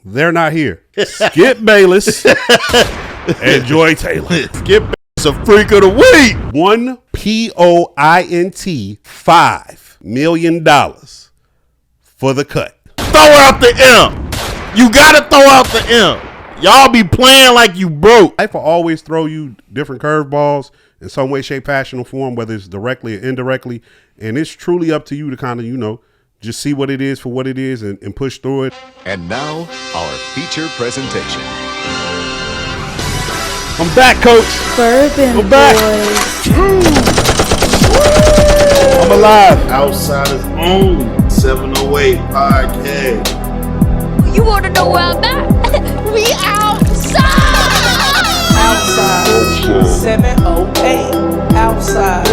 They're not here. Skip Bayless and Joy Taylor. Skip Bayless, a freak of the week. $1.5 million for the cut. Throw out the M. You gotta throw out the M. Y'all be playing like you broke. Life will always throw you different curveballs in some way, shape, fashion, or form, whether it's directly or indirectly. And it's truly up to you to kind of, just see what it is for what it is and push through it. And now, our feature presentation. I'm back, Coach. Bourbon I'm back. I'm alive. Outsiders Own 708 podcast. You want to know where I'm at? We outside. outside. 708 outside.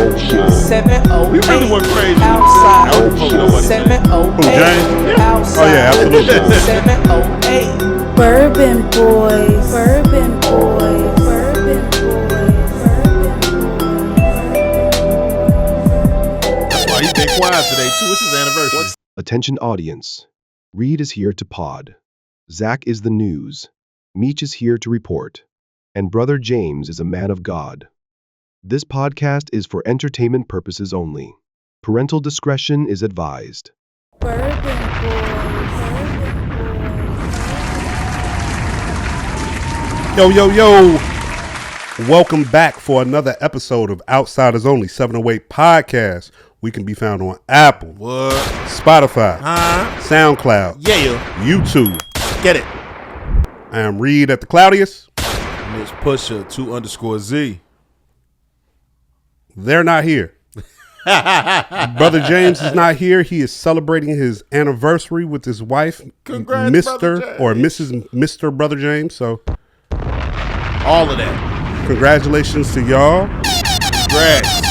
708 We really went crazy. outside. I don't know what to say. 708 James? outside. Oh, yeah, absolutely. 708 Bourbon boys. Bourbon boys. Bourbon boys. That's why he's been quiet today, too. It's his anniversary. Attention audience. Reed is here to pod. Zach is the news. Meech is here to report. And Brother James is a man of God. This podcast is for entertainment purposes only. Parental discretion is advised. Bourbon Yo. Welcome back for another episode of Outsiders Only 708 podcast. We can be found on Apple, What? Spotify, SoundCloud, Yeah. YouTube. Get it. I am Reed at the Cloudiest. And it's Pusher 2_Z. They're not here. Brother James is not here. He is celebrating his anniversary with his wife, Congrats, Mr. Brother or James. Mrs. Mr. Brother James. So All of that. congratulations to y'all. Congrats.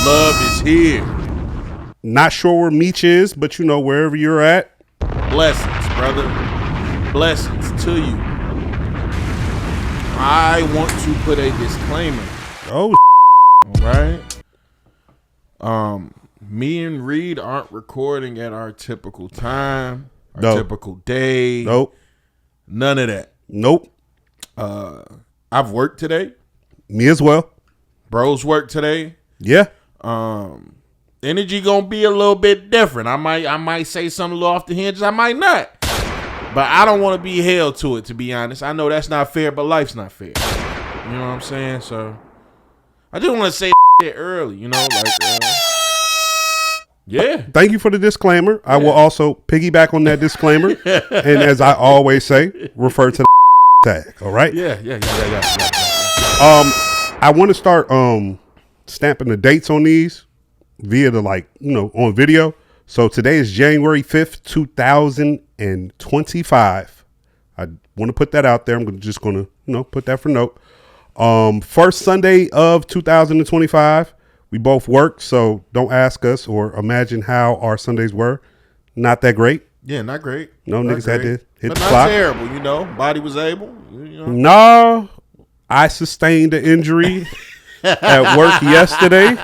Love is here. Not sure where Meech is, but wherever you're at. Blessings, brother. Blessings to you. I want to put a disclaimer. Oh, All right. Me and Reed aren't recording at our typical time, our No. typical day. nope. None of that. Nope. I've worked today. Me as well. Bros worked today. Yeah. Energy gonna be a little bit different. I might say something a little off the hinges. I might not. But I don't want to be held to it, to be honest. I know that's not fair, but life's not fair. You know what I'm saying? So I just want to say that early, yeah. Thank you for the disclaimer. I will also piggyback on that disclaimer. And as I always say, refer to the tag. All right. Yeah. I want to start stamping the dates on these via the on video. So today is January 5th, 2025. I want to put that out there. I'm just going to put that for note. First Sunday of 2025. We both worked, so don't ask us or imagine how our Sundays were. Not that great. Yeah, not great. No, Not niggas had great. to hit but the not clock. terrible, Body was able. No, I sustained an injury at work yesterday.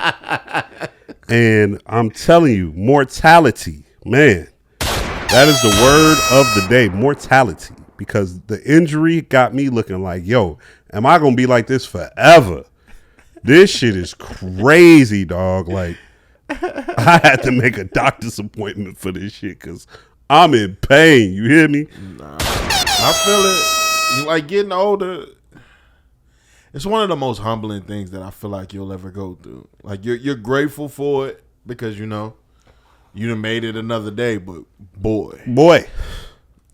And I'm telling you, mortality, man, that is the word of the day, mortality, because the injury got me looking like, yo, am I going to be like this forever? This shit is crazy, dog. Like, I had to make a doctor's appointment for this shit because I'm in pain. You hear me? I feel it. Like getting older, it's one of the most humbling things that I feel like you'll ever go through. Like you're grateful for it because you done made it another day, but boy, Boy,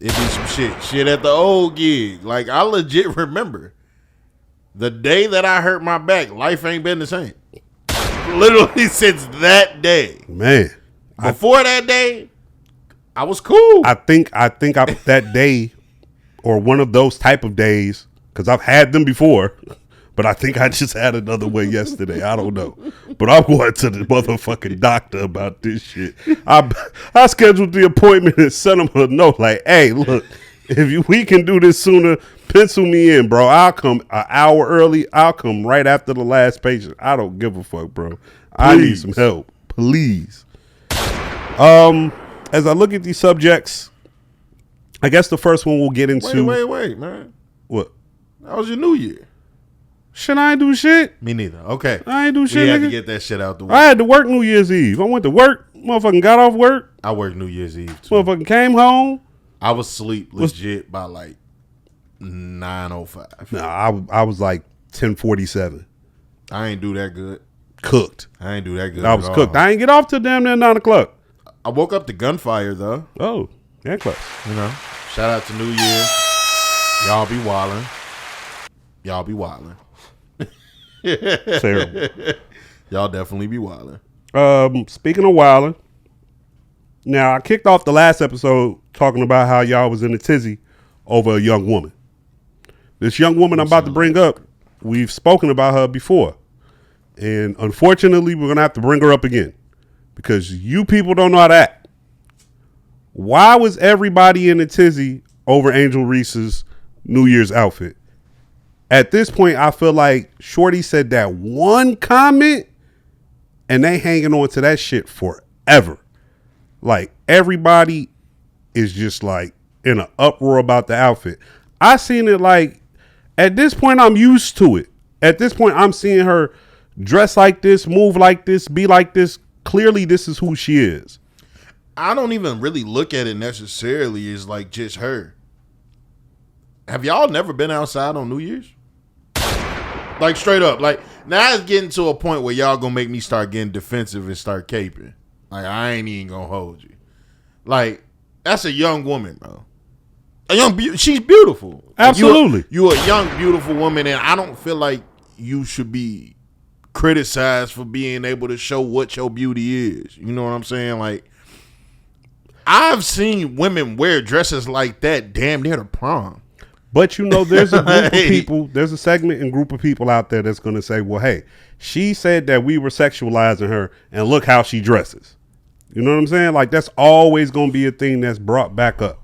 it be some shit at the old gig. Like I legit remember the day that I hurt my back, life ain't been the same. Literally since that day. man. Before that day, I was cool. I think that day or one of those type of days, because I've had them before, but I think I just had another one yesterday. I don't know. But I'm going to the motherfucking doctor about this shit. I scheduled the appointment and sent him a note like, hey, look, we can do this sooner, pencil me in, bro. I'll come an hour early. I'll come right after the last patient. I don't give a fuck, bro. I need some help. Please. As I look at these subjects, I guess the first one we'll get into. Wait, man. What? How was your New Year? Shit, I ain't do shit. Me neither. Okay. I ain't do shit, We had nigga. to get that shit out the way. I had to work New Year's Eve. I went to work. Motherfucking got off work. I worked New Year's Eve too. Motherfucking came home. I was asleep legit by like 9:05. Nah, I was like 10:47. I ain't do that good. Cooked. I ain't do that good. I was at all. cooked. I ain't get off till damn near 9 o'clock. I woke up to gunfire though. Oh, that close. You know. Shout out to New Year. Y'all be wildin'. Y'all be wildin'. Terrible. Y'all definitely be wildin'. Speaking of wilding, now I kicked off the last episode talking about how y'all was in a tizzy over a young woman. This young woman I'm about to bring up, we've spoken about her before. And unfortunately, we're going to have to bring her up again because you people don't know how to act. Why was everybody in a tizzy over Angel Reese's New Year's outfit? At this point, I feel like Shorty said that one comment and they hanging on to that shit forever. Like everybody is just like in an uproar about the outfit. I seen it like at this point, I'm used to it. At this point, I'm seeing her dress like this, move like this, be like this. Clearly, this is who she is. I don't even really look at it necessarily as like just her. Have y'all never been outside on New Year's? Like straight up. Like now it's getting to a point where y'all gonna make me start getting defensive and start caping. Like I ain't even gonna hold you. Like that's a young woman, bro. She's beautiful. Absolutely. You a young, beautiful woman, and I don't feel like you should be criticized for being able to show what your beauty is. You know what I'm saying? Like, I've seen women wear dresses like that damn near to prom. But you know, there's a group of people, there's a segment and group of people out there that's going to say, well, hey, she said that we were sexualizing her and look how she dresses. You know what I'm saying? Like, that's always going to be a thing that's brought back up.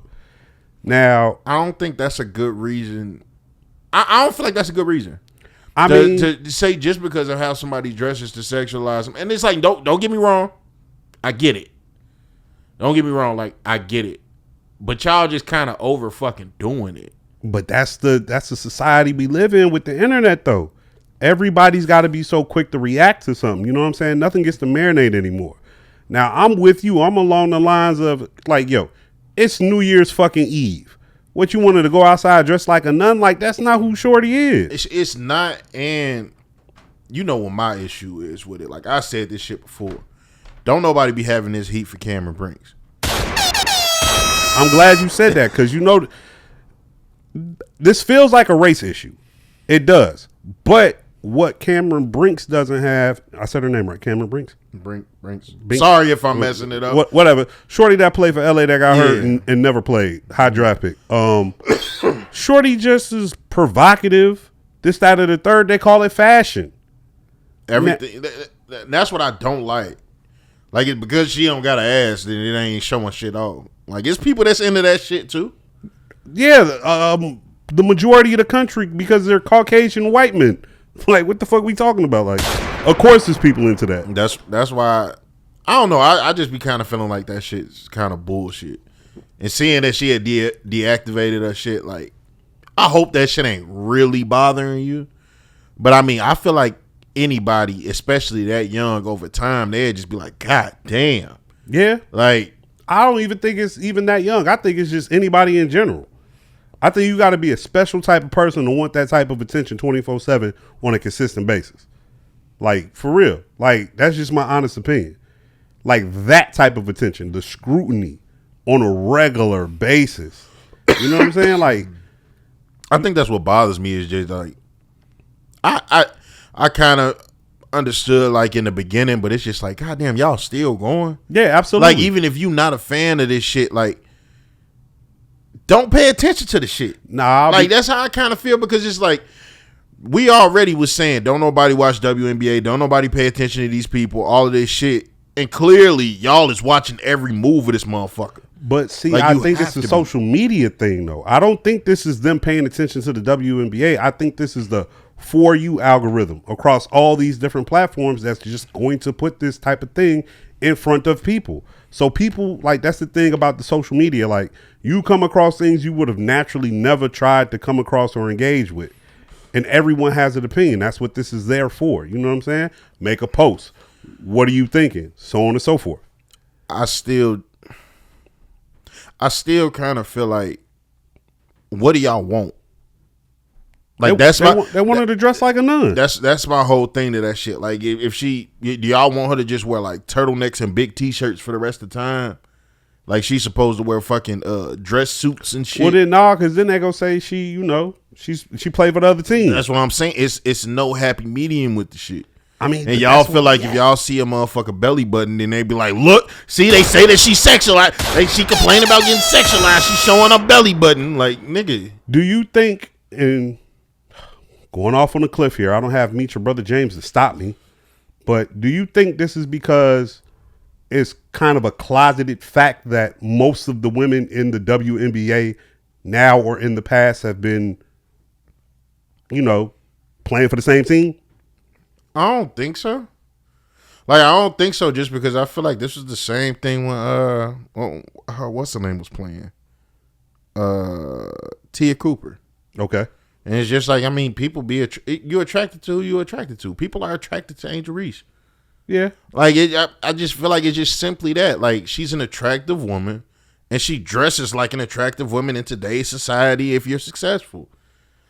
Now, I don't think that's a good reason. I don't feel like that's a good reason. I mean, to say just because of how somebody dresses to sexualize them. And it's like, don't get me wrong. I get it. Don't get me wrong. Like, I get it. But y'all just kind of over fucking doing it. but that's the society we live in with the internet, though. Everybody's got to be so quick to react to something. You know what I'm saying? Nothing gets to marinate anymore. Now, I'm with you. I'm along the lines of, like, yo, it's New Year's fucking Eve. What, you wanted to go outside dressed like a nun? Like, that's not who Shorty is. It's not, and you know what my issue is with it. Like, I said this shit before. Don't nobody be having this heat for Cameron Brinks. I'm glad you said that, because, you know, this feels like a race issue. It does. But what Cameron Brinks doesn't have, I said her name right, Cameron Brinks? Brinks. Sorry if I'm messing it up. Whatever. Shorty that played for LA that got hurt and never played. High draft pick. Shorty just is provocative. This, that, or the third. They call it fashion. Everything. That's what I don't like. Like, it because she don't got an ass, then it ain't showing shit off. Like, it's people that's into that shit too. Yeah, the majority of the country, because they're Caucasian white men. Like, what the fuck we talking about? Like, of course there's people into that. That's why I don't know. I just be kind of feeling like that shit's kind of bullshit. And seeing that she had deactivated her shit, like, I hope that shit ain't really bothering you. But I mean, I feel like anybody, especially that young, over time, they'd just be like, God damn. Yeah. Like, I don't even think it's even that young. I think it's just anybody in general. I think you got to be a special type of person to want that type of attention 24/7 on a consistent basis. Like, for real. Like, that's just my honest opinion. Like, that type of attention, the scrutiny on a regular basis. You know what I'm saying? Like, I think that's what bothers me is just like, I kind of understood like in the beginning, but it's just like, God damn, y'all still going? yeah, absolutely. Like, even if you not a fan of this shit, like, don't pay attention to the shit. Nah, like, that's how I kind of feel, because it's like, we already was saying, don't nobody watch WNBA, don't nobody pay attention to these people, all of this shit. And clearly, y'all is watching every move of this motherfucker. But see, Like, I you think have it's a to be. social media thing, though. I don't think this is them paying attention to the WNBA. I think this is the For You algorithm across all these different platforms that's just going to put this type of thing in front of people. So people, like, that's the thing about the social media. Like, you come across things you would have naturally never tried to come across or engage with. And everyone has an opinion. That's what this is there for. You know what I'm saying? Make a post. What are you thinking? So on and so forth. I still kind of feel like, what do y'all want? Like, they want her to dress like a nun. That's my whole thing to that shit. Like, if do y'all want her to just wear like turtlenecks and big t-shirts for the rest of the time? Like, she's supposed to wear fucking dress suits and shit. Well, then nah, because then they gonna say she played for the other team. That's what I'm saying. It's no happy medium with the shit. I mean, and y'all feel like if y'all see a motherfucker belly button, then they be like, look, see, they say that she sexualized. She complain about getting sexualized. She's showing a belly button. Like, nigga. Do you think, and going off on a cliff here, I don't have Meech or Brother James to stop me, but do you think this is because it's kind of a closeted fact that most of the women in the WNBA now or in the past have been, playing for the same team? I don't think so. Like, I don't think so just because I feel like this was the same thing when, what's her name was playing? Tia Cooper. Okay. And it's just like, I mean, people you're attracted to who you're attracted to. People are attracted to Angel Reese. Yeah. Like, I just feel like it's just simply that. Like, she's an attractive woman, and she dresses like an attractive woman in today's society if you're successful.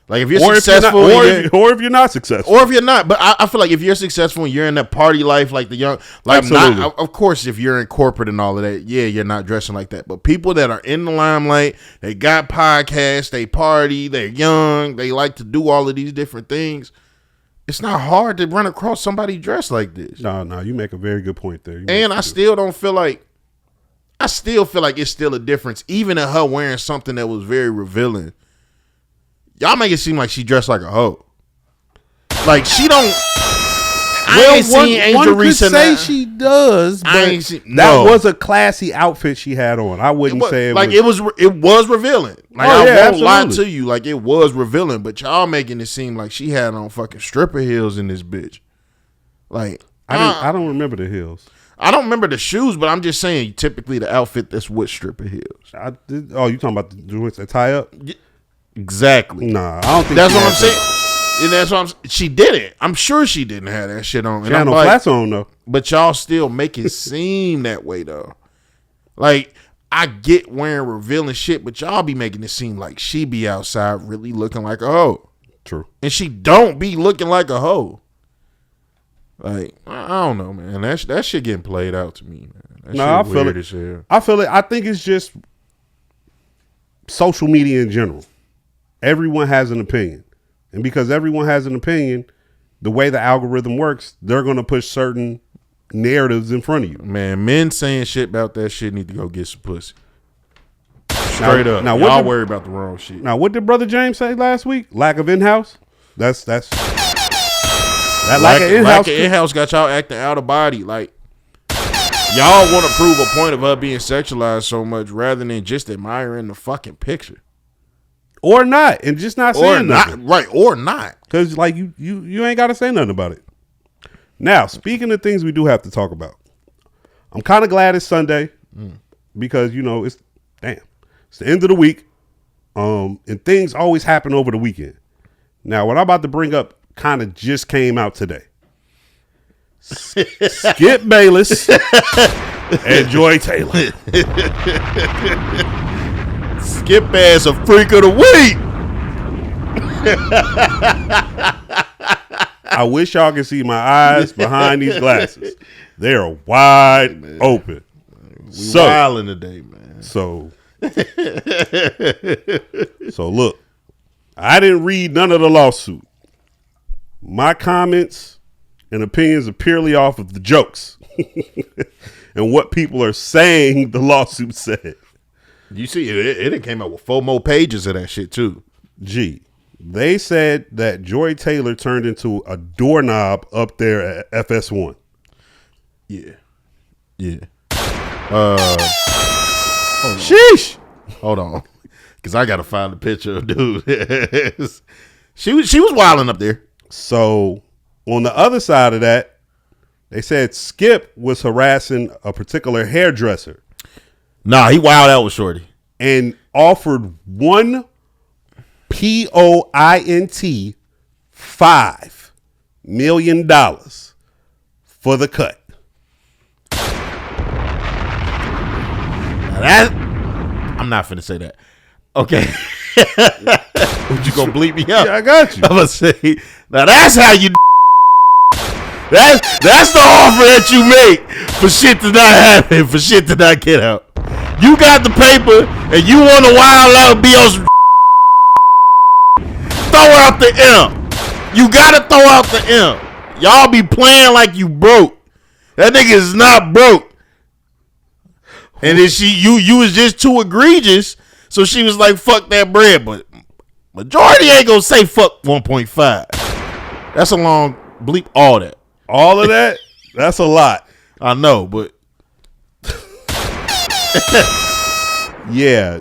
Like, if you're successful, or if you're not successful, or if you're not. But I feel like if you're successful and you're in that party life, like the young, like, absolutely. Of course, if you're in corporate and all of that, yeah, you're not dressing like that. But people that are in the limelight, they got podcasts, they party, they're young, they like to do all of these different things. It's not hard to run across somebody dressed like this. No, you make a very good point there. And I still feel like it's still a difference, even in her wearing something that was very revealing. Y'all make it seem like she dressed like a hoe. Like, she don't. I ain't seen Angel Reese in that. She does, but that was a classy outfit she had on. I wouldn't say it was. It was revealing. Like, I won't lie to you. Like, it was revealing, but y'all making it seem like she had on fucking stripper heels in this bitch. Like, I don't remember the heels. I don't remember the shoes, but I'm just saying, typically the outfit that's with stripper heels. You talking about the joints that tie up? Exactly. Nah, I don't think that's what I'm saying. And that's what she didn't. I'm sure she didn't have that shit on. She had no flats on though. But y'all still make it seem that way though. Like, I get wearing revealing shit, but y'all be making it seem like she be outside really looking like a hoe. True. And she don't be looking like a hoe. Like, I don't know, man. That shit getting played out to me, man. I feel it. I feel it. I think it's just social media in general. Everyone has an opinion. And because everyone has an opinion, the way the algorithm works, they're going to push certain narratives in front of you. Man, men saying shit about that shit need to go get some pussy. Straight up. Now, y'all worry about the wrong shit. Now, what did Brother James say last week? Lack of in-house? That lack of in-house got y'all acting out of body. Like, y'all want to prove a point of her being sexualized so much rather than just admiring the fucking picture. Or not, and just not saying nothing. Right, or not. Because, like, you ain't got to say nothing about it. Now, speaking of things we do have to talk about, I'm kind of glad it's Sunday because, it's the end of the week, and things always happen over the weekend. Now, what I'm about to bring up kind of just came out today. Skip Bayless and Joy Taylor. Skip ass a freak of the week. I wish y'all could see my eyes behind these glasses. They are wide open. We wilding today, man. So look, I didn't read none of the lawsuit. My comments and opinions are purely off of the jokes and what people are saying the lawsuit said. You see, it came out with 4 more pages of that shit, too. They said that Joy Taylor turned into a doorknob up there at FS1. Yeah. Sheesh. Hold on. Because I got to find the picture of dude. She was wilding up there. So, on the other side of that, They said Skip was harassing a particular hairdresser Nah, he wild out with Shorty. and offered $1.5 million for the cut. Now that I'm not finna say that. Okay. Would you gonna bleep me out? Yeah, I got you. I'm gonna say now that's how you that's the offer that you make for shit to not happen, for shit to not get out. You got the paper and you want to wild out and be on some throw out the M. You gotta throw out the M. Y'all be playing like you broke. That nigga is not broke. And then you was just too egregious, so she was like, fuck that bread. But majority ain't gonna say fuck 1.5. That's a long bleep, all that. All of that? That's a lot. I know, but Yeah.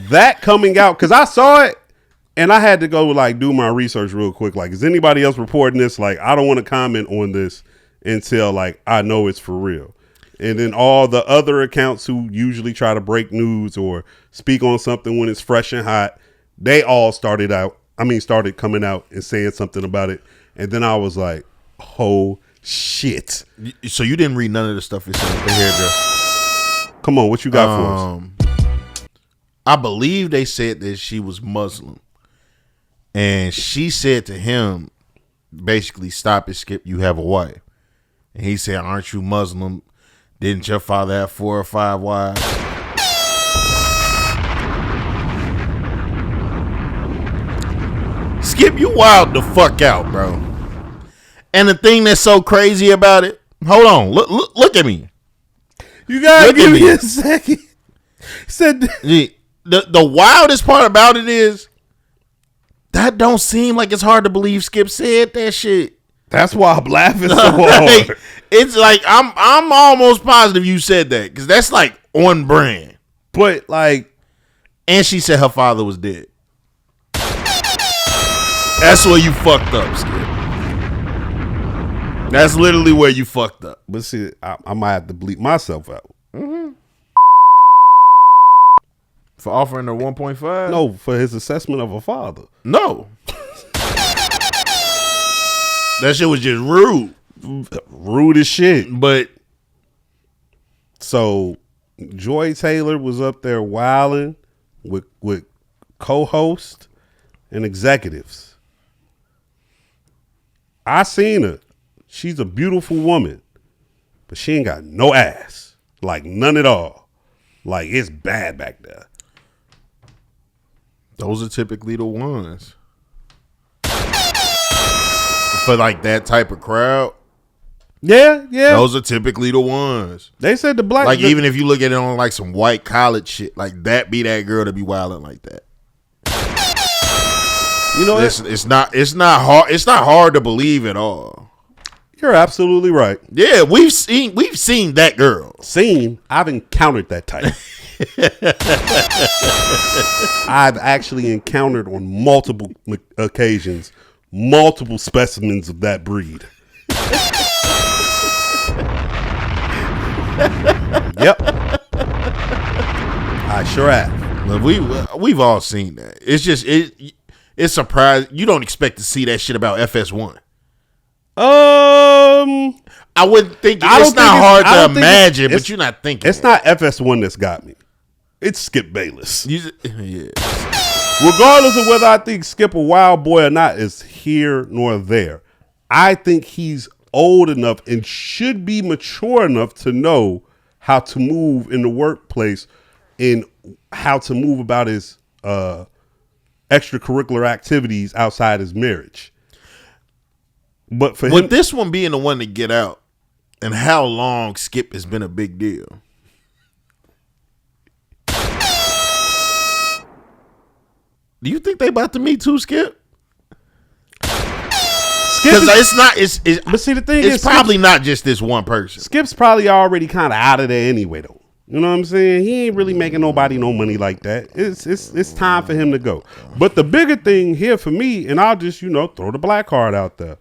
That coming out, because I saw it and I had to go like do my research real quick. Like, is anybody else reporting this? Like, I don't want to comment on this until like I know it's for real. And then all the other accounts who usually try to break news or speak on something when it's fresh and hot, they all started coming out and saying something about it. And then I was like, oh shit. so you didn't read none of the stuff it said with the hairdresser. Come on, what you got for us? I believe they said that she was Muslim. And she said to him, basically, stop it, Skip, you have a wife. And he said, aren't you Muslim? Didn't your father have 4 or 5 wives? Skip, you wild the fuck out, bro. And the thing that's so crazy about it, hold on, look at me. You gotta Look at give me me. a second. Said The wildest part about it is that don't seem like it's hard to believe Skip said that shit. that's why I'm laughing so Like, hard. it's like I'm almost positive you said that because that's like on brand. But like, And she said her father was dead. That's where you fucked up, Skip. That's literally where you fucked up. but see, I might have to bleep myself out. For offering her 1.5? No, for his assessment of a father. No. That shit was just rude. Rude as shit. But So Joy Taylor was up there wilding with co-hosts and executives. I seen her. She's a beautiful woman, but she ain't got no ass. Like none at all. Like it's bad back there. those are typically the ones. For like that type of crowd, Yeah. those are typically the ones. They said the black Like even if you look at it on like some white college shit, like that be that girl to be wilding like that. you know, It's not hard to believe at all. you're absolutely right. Yeah, we've seen that girl. I've encountered that type. I've actually encountered on multiple occasions multiple specimens of that breed. Yep, I sure have. Look, we've all seen that. It's just it's surprising you don't expect to see that shit about FS1. I wouldn't think it's not hard to imagine, but you're not thinking. It's not FS1 that's got me. It's Skip Bayless. Yeah. Regardless of whether I think Skip a wild boy or not is here nor there. I think he's old enough and should be mature enough to know how to move in the workplace and how to move about his extracurricular activities outside his marriage. But for With him, this one being the one to get out, and how long Skip has been a big deal. Do you think they about to meet too, Skip? Because it's not. but see, the thing it's is, probably not just this one person. Skip's probably already kind of out of there anyway, though. You know what I'm saying? He ain't really making nobody no money like that. It's time for him to go. But the bigger thing here for me, and I'll just throw the black card out there.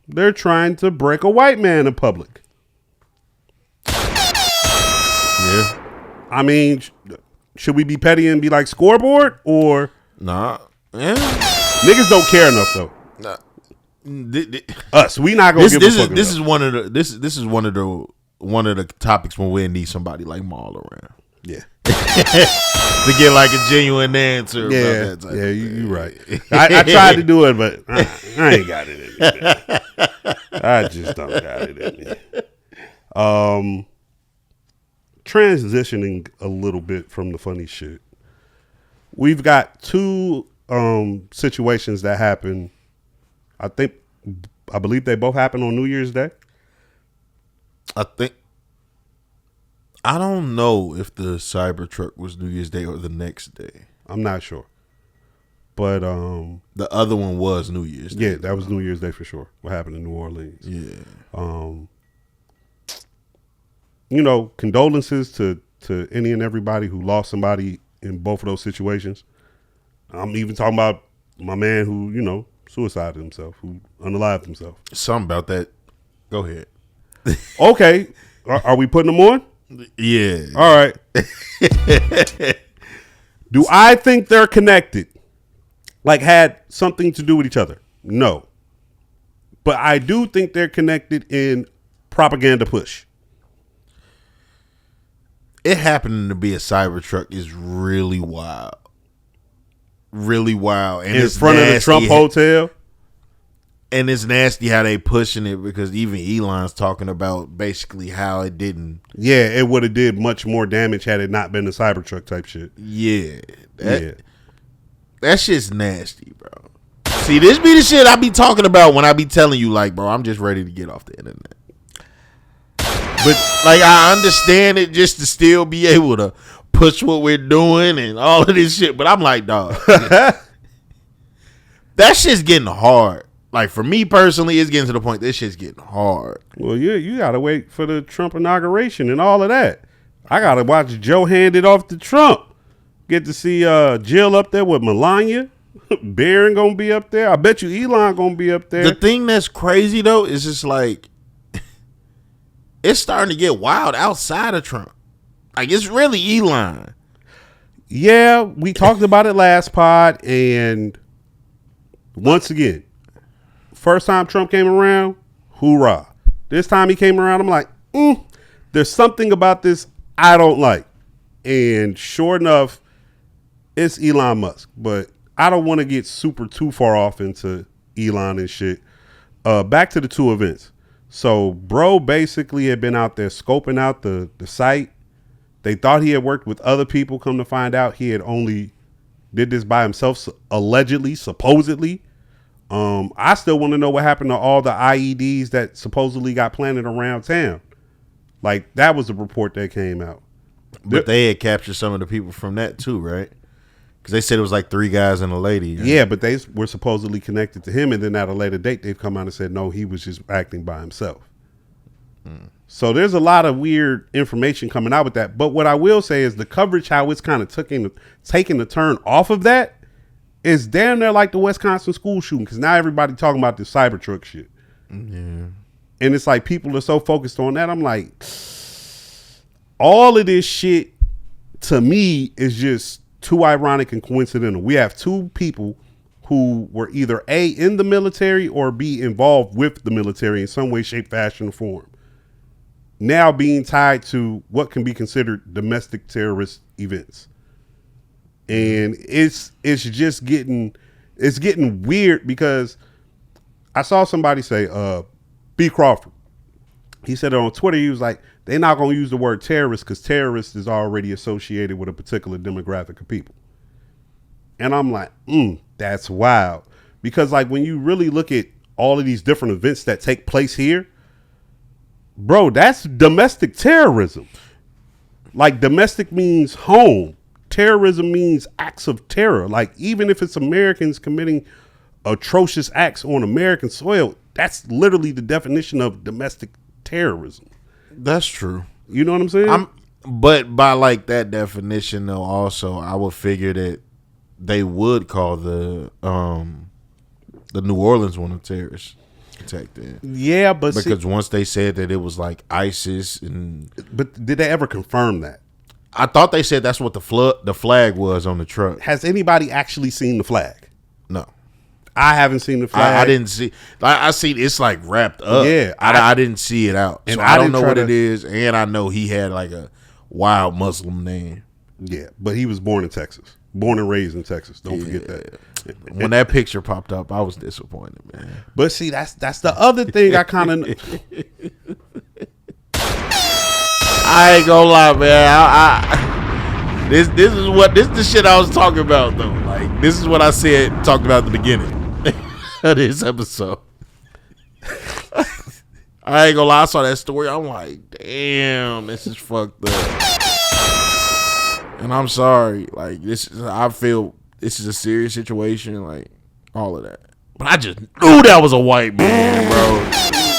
They're trying to break a white man in public. Yeah. I mean, should we be petty and be like scoreboard or Nah. Yeah. niggas don't care enough though? Nah. Us, we not gonna give a fuck. This is one of the topics when we need somebody like Maul around. Yeah. To get like a genuine answer. Yeah, about that type of you're thing. right. I tried to do it, but I ain't got it in me. I just don't got it in me. Transitioning a little bit from the funny shit. We've got two situations that happen. I believe they both happened on New Year's Day. I don't know if the Cybertruck was New Year's Day or the next day. I'm not sure. But the other one was New Year's Day. Yeah, that was New Year's Day for sure. What happened in New Orleans. Yeah. You know, condolences to any and everybody who lost somebody in both of those situations. I'm even talking about my man who, you know, suicided himself, who unalived himself. Something about that. Go ahead. Okay. Are we putting them on? Yeah. All right. Do I think they're connected? Like had something to do with each other? No. But I do think they're connected in propaganda push. It happening to be a Cybertruck is really wild. Really wild. And In front of the Trump hotel? And it's nasty how they pushing it because even Elon's talking about basically how it didn't. Yeah, it would have did much more damage had it not been the Cybertruck type shit. Yeah. That shit's nasty, bro. See, this be the shit I be talking about when I be telling you, like, bro, I'm just ready to get off the internet. But, like, I understand it just to still be able to push what we're doing and all of this shit. But I'm like, dog, that shit's getting hard. Like, for me personally, it's getting to the point this shit's getting hard. Well, you got to wait for the Trump inauguration and all of that. I got to watch Joe hand it off to Trump. Get to see Jill up there with Melania. Barron going to be up there. I bet you Elon going to be up there. The thing that's crazy, though, is just like, it's starting to get wild outside of Trump. Like, it's really Elon. Yeah, we talked about it last pod, and once again, first time Trump came around, hoorah. This time he came around, I'm like, there's something about this I don't like. And sure enough, it's Elon Musk. But I don't want to get too far off into Elon and shit. Back to the two events. So bro basically had been out there scoping out the site. They thought he had worked with other people. Come to find out he had only did this by himself, allegedly, supposedly. I still want to know what happened to all the IEDs that supposedly got planted around town. Like, that was the report that came out. But they had captured some of the people from that too, right? Because they said it was like 3 guys and a lady. Right? Yeah, but they were supposedly connected to him. And then at a later date, they've come out and said, no, he was just acting by himself. So there's a lot of weird information coming out with that. But what I will say is the coverage, how it's kind of taking the turn off of that, is damn near like the Wisconsin school shooting, because now everybody talking about this Cybertruck shit. Yeah. And it's like people are so focused on that. I'm like, all of this shit to me is just too ironic and coincidental. We have two people who were either A, in the military, or B, involved with the military in some way, shape, fashion, or form, now being tied to what can be considered domestic terrorist events. And it's just getting weird, because I saw somebody say, B. Crawford, he said it on Twitter. He was like, they're not going to use the word terrorist because terrorist is already associated with a particular demographic of people. And I'm like, that's wild. Because like when you really look at all of these different events that take place here, bro, that's domestic terrorism. Like, domestic means home. Terrorism means acts of terror. Like, even if it's Americans committing atrocious acts on American soil, that's literally the definition of domestic terrorism. That's true. You know what I'm saying? But by like that definition, though, also I would figure that they would call the New Orleans one of terrorists. discotheque then. Yeah, but because once they said that it was like ISIS, but did they ever confirm that? I thought they said that's what the flag was on the truck. Has anybody actually seen the flag? No. I haven't seen the flag. I didn't see. I seen it's like wrapped up. Yeah, I didn't see it out, and so I don't know what it is. And I know he had like a wild Muslim name. Yeah, but he was born in Texas, born and raised in Texas. Don't forget that. When that picture popped up, I was disappointed, man. But see, that's the other thing I kind of. I ain't gonna lie, man. This is the shit I was talking about though. Like this is what I talked about at the beginning of this episode. I ain't gonna lie, I saw that story. I'm like, damn, this is fucked up. And I'm sorry, like I feel this is a serious situation, like all of that. But I just knew that was a white man, bro.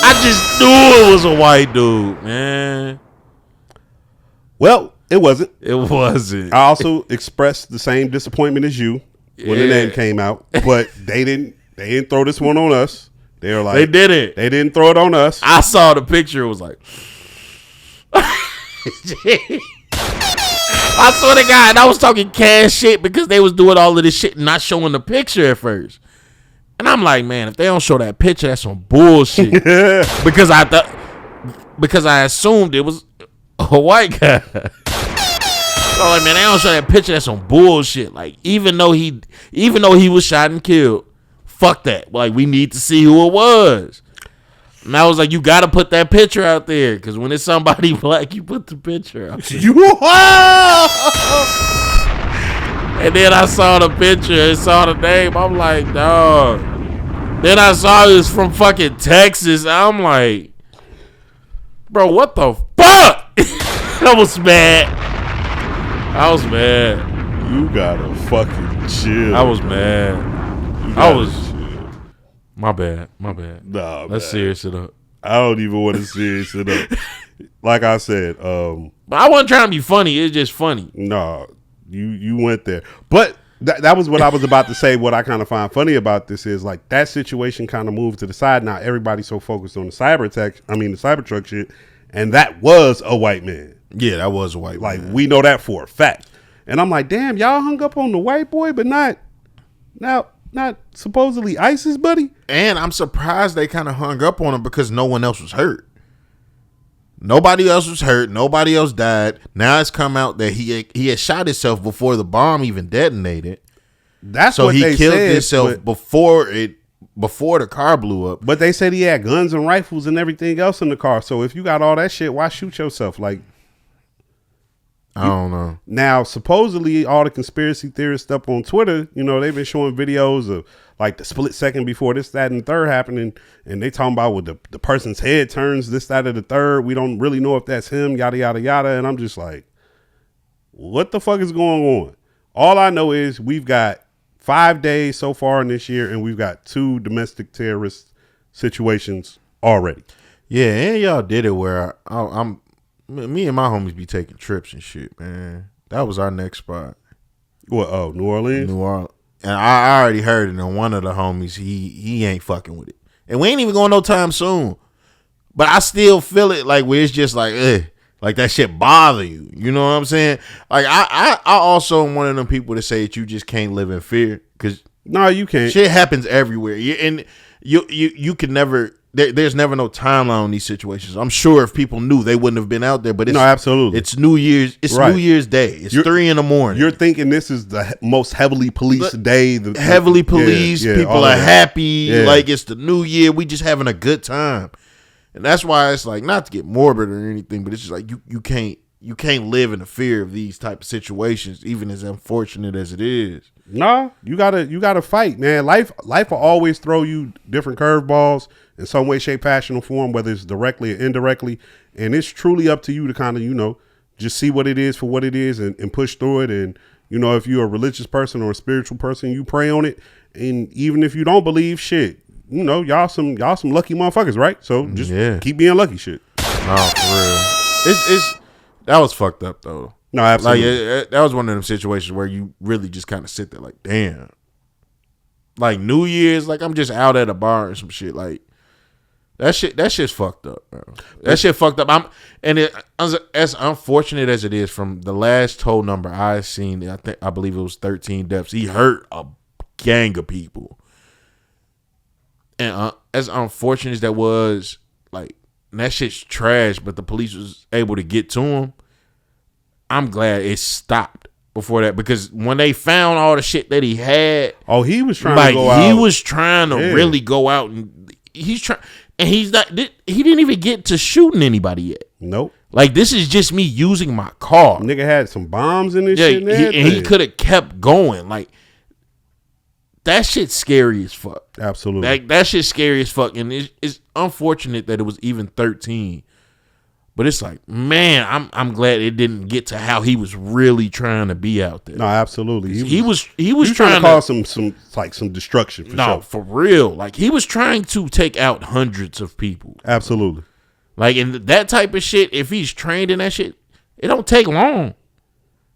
I just knew it was a white dude, man. Well, it wasn't. It wasn't. I also expressed the same disappointment as you when the name came out, but they didn't throw this one on us. They were like, they didn't. They didn't throw it on us. I saw the picture. It was like, I swear to God, and I was talking cash shit because they was doing all of this shit and not showing the picture at first. And I'm like, man, if they don't show that picture, that's some bullshit. Because I assumed it was a white guy. So like, man, they don't show that picture, that's some bullshit. Like, even though he was shot and killed, fuck that. Like, we need to see who it was. And I was like, you got to put that picture out there. Because when it's somebody black, you put the picture out there. And then I saw the picture and saw the name. I'm like, dog. Then I saw it was from fucking Texas. I'm like, bro, what the fuck? I was mad. You gotta fucking chill. I was mad. Chill. My bad. Nah, Let's serious it up. I don't even want to serious it up. Like I said, but I wasn't trying to be funny. It's just funny. No, you went there. But that was what I was about to say. What I kind of find funny about this is like that situation kind of moved to the side. Now everybody's so focused on the Cybertruck shit, and that was a white man. Yeah, that was a white man. Like we know that for a fact. And I'm like, damn, y'all hung up on the white boy, but not supposedly ISIS, buddy. And I'm surprised they kind of hung up on him because no one else was hurt. Nobody else was hurt. Nobody else died. Now it's come out that he had shot himself before the bomb even detonated. That's so what he they killed said, himself before the car blew up. But they said he had guns and rifles and everything else in the car. So if you got all that shit, why shoot yourself? Like, I don't know. Now, supposedly, all the conspiracy theorists up on Twitter, they've been showing videos of like the split second before this, that, and the third happening, and they talking about when the person's head turns this, that, or the third. We don't really know if that's him, yada, yada, yada. And I'm just like, what the fuck is going on? All I know is we've got 5 days so far in this year, and we've got 2 domestic terrorist situations already. Yeah, and y'all did it where me and my homies be taking trips and shit, man. That was our next spot. What? Oh, New Orleans? New Orleans. And I already heard it, and one of the homies, he ain't fucking with it. And we ain't even going no time soon. But I still feel it like where it's just like, like that shit bother you. You know what I'm saying? Like I also am one of them people that say that you just can't live in fear. Because no, you can't. Shit happens everywhere. And you can never... There's never no timeline on these situations. I'm sure if people knew, they wouldn't have been out there. But it's, no, absolutely, it's New Year's. It's right. New Year's Day. It's 3 a.m. You're thinking this is the most heavily policed day. Heavily policed. People are happy. Yeah. Like it's the New Year. We just having a good time, and that's why it's like not to get morbid or anything, but it's just like you can't live in the fear of these type of situations, even as unfortunate as it is. Nah, you gotta fight, man. Life will always throw you different curveballs in some way, shape, fashion, or form, whether it's directly or indirectly. And it's truly up to you to kind of, just see what it is for what it is and push through it. And, if you're a religious person or a spiritual person, you pray on it. And even if you don't believe shit, y'all some lucky motherfuckers, right? So just keep being lucky shit. Oh, for real. That was fucked up though. No, absolutely. Like that was one of them situations where you really just kind of sit there like, damn. Like New Year's, like I'm just out at a bar or some shit. Like That shit's fucked up, bro. That shit fucked up. As unfortunate as it is, from the last total number I seen, I believe it was 13 deaths. He hurt a gang of people, and as unfortunate as that was, like, that shit's trash. But the police was able to get to him. I'm glad it stopped before that, because when they found all the shit that he had, he was trying to go out. He was trying to really go out, and he's trying. And he didn't even get to shooting anybody yet. Nope. Like, this is just me using my car. Nigga had some bombs in this shit. And he could have kept going. Like, that shit's scary as fuck. Absolutely. Like, that shit's scary as fuck. And it's unfortunate that it was even 13. But it's like, man, I'm glad it didn't get to how he was really trying to be out there. No, absolutely. He was trying to cause some destruction. For real. Like, he was trying to take out hundreds of people. Absolutely. Like, in that type of shit, if he's trained in that shit, it don't take long.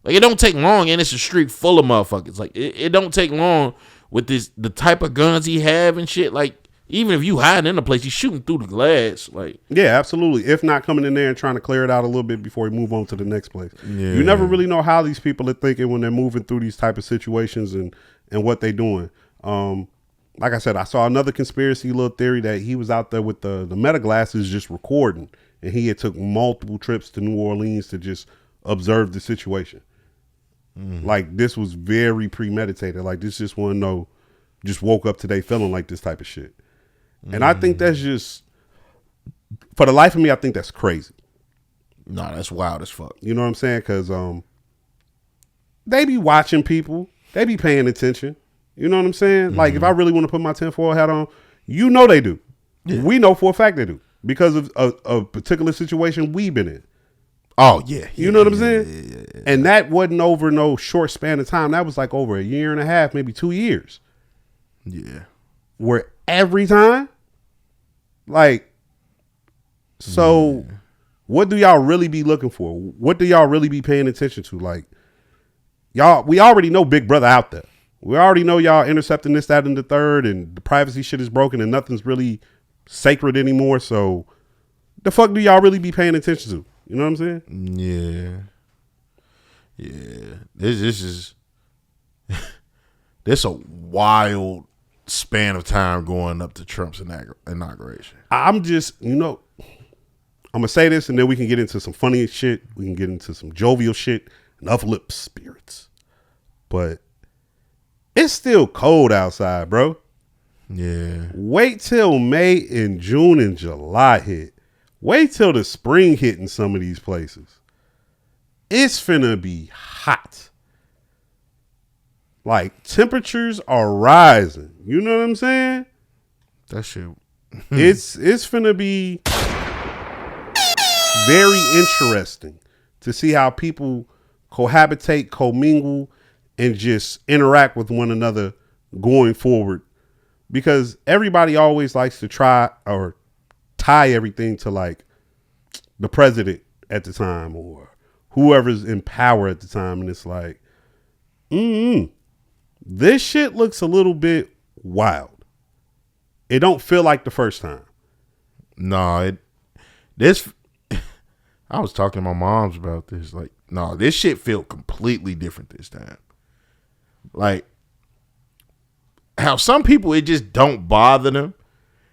Like, it don't take long, and it's a street full of motherfuckers. Like, it don't take long with the type of guns he have and shit. Like, even if you hiding in a place, he's shooting through the glass. Like, yeah, absolutely. If not coming in there and trying to clear it out a little bit before you move on to the next place. Yeah. You never really know how these people are thinking when they're moving through these type of situations and what they're doing. Like I said, I saw another conspiracy little theory that he was out there with the meta glasses just recording, and he had took multiple trips to New Orleans to just observe the situation. Like, this was very premeditated. Like, this just wasn't just woke up today feeling like this type of shit. And I think that's just, for the life of me, I think that's crazy. Nah, that's wild as fuck. You know what I'm saying? Because they be watching people. They be paying attention. You know what I'm saying? Like, if I really want to put my tinfoil hat on, you know they do. Yeah. We know for a fact they do. Because of a particular situation we've been in. Oh, yeah. You know what I'm saying? Yeah. And that wasn't over no short span of time. That was like over a year and a half, maybe 2 years. Yeah. Where every time, like, so what do y'all really be looking for? What do y'all really be paying attention to? Like, we already know Big Brother out there. We already know y'all intercepting this, that, and the third, and the privacy shit is broken and nothing's really sacred anymore. So the fuck do y'all really be paying attention to? You know what I'm saying? Yeah. Yeah. This is this a wild span of time going up to Trump's inauguration. I'm just, I'm going to say this and then we can get into some funny shit. We can get into some jovial shit and uplift spirits. But it's still cold outside, bro. Yeah. Wait till May and June and July hit. Wait till the spring hit in some of these places. It's finna be hot. Like, temperatures are rising. You know what I'm saying? That shit. It's finna be very interesting to see how people cohabitate, commingle, and just interact with one another going forward. Because everybody always likes to try or tie everything to, like, the president at the time or whoever's in power at the time. And it's like, this shit looks a little bit wild. It don't feel like the first time. No, I was talking to my moms about this. Like, no, this shit feel completely different this time. Like, how some people, it just don't bother them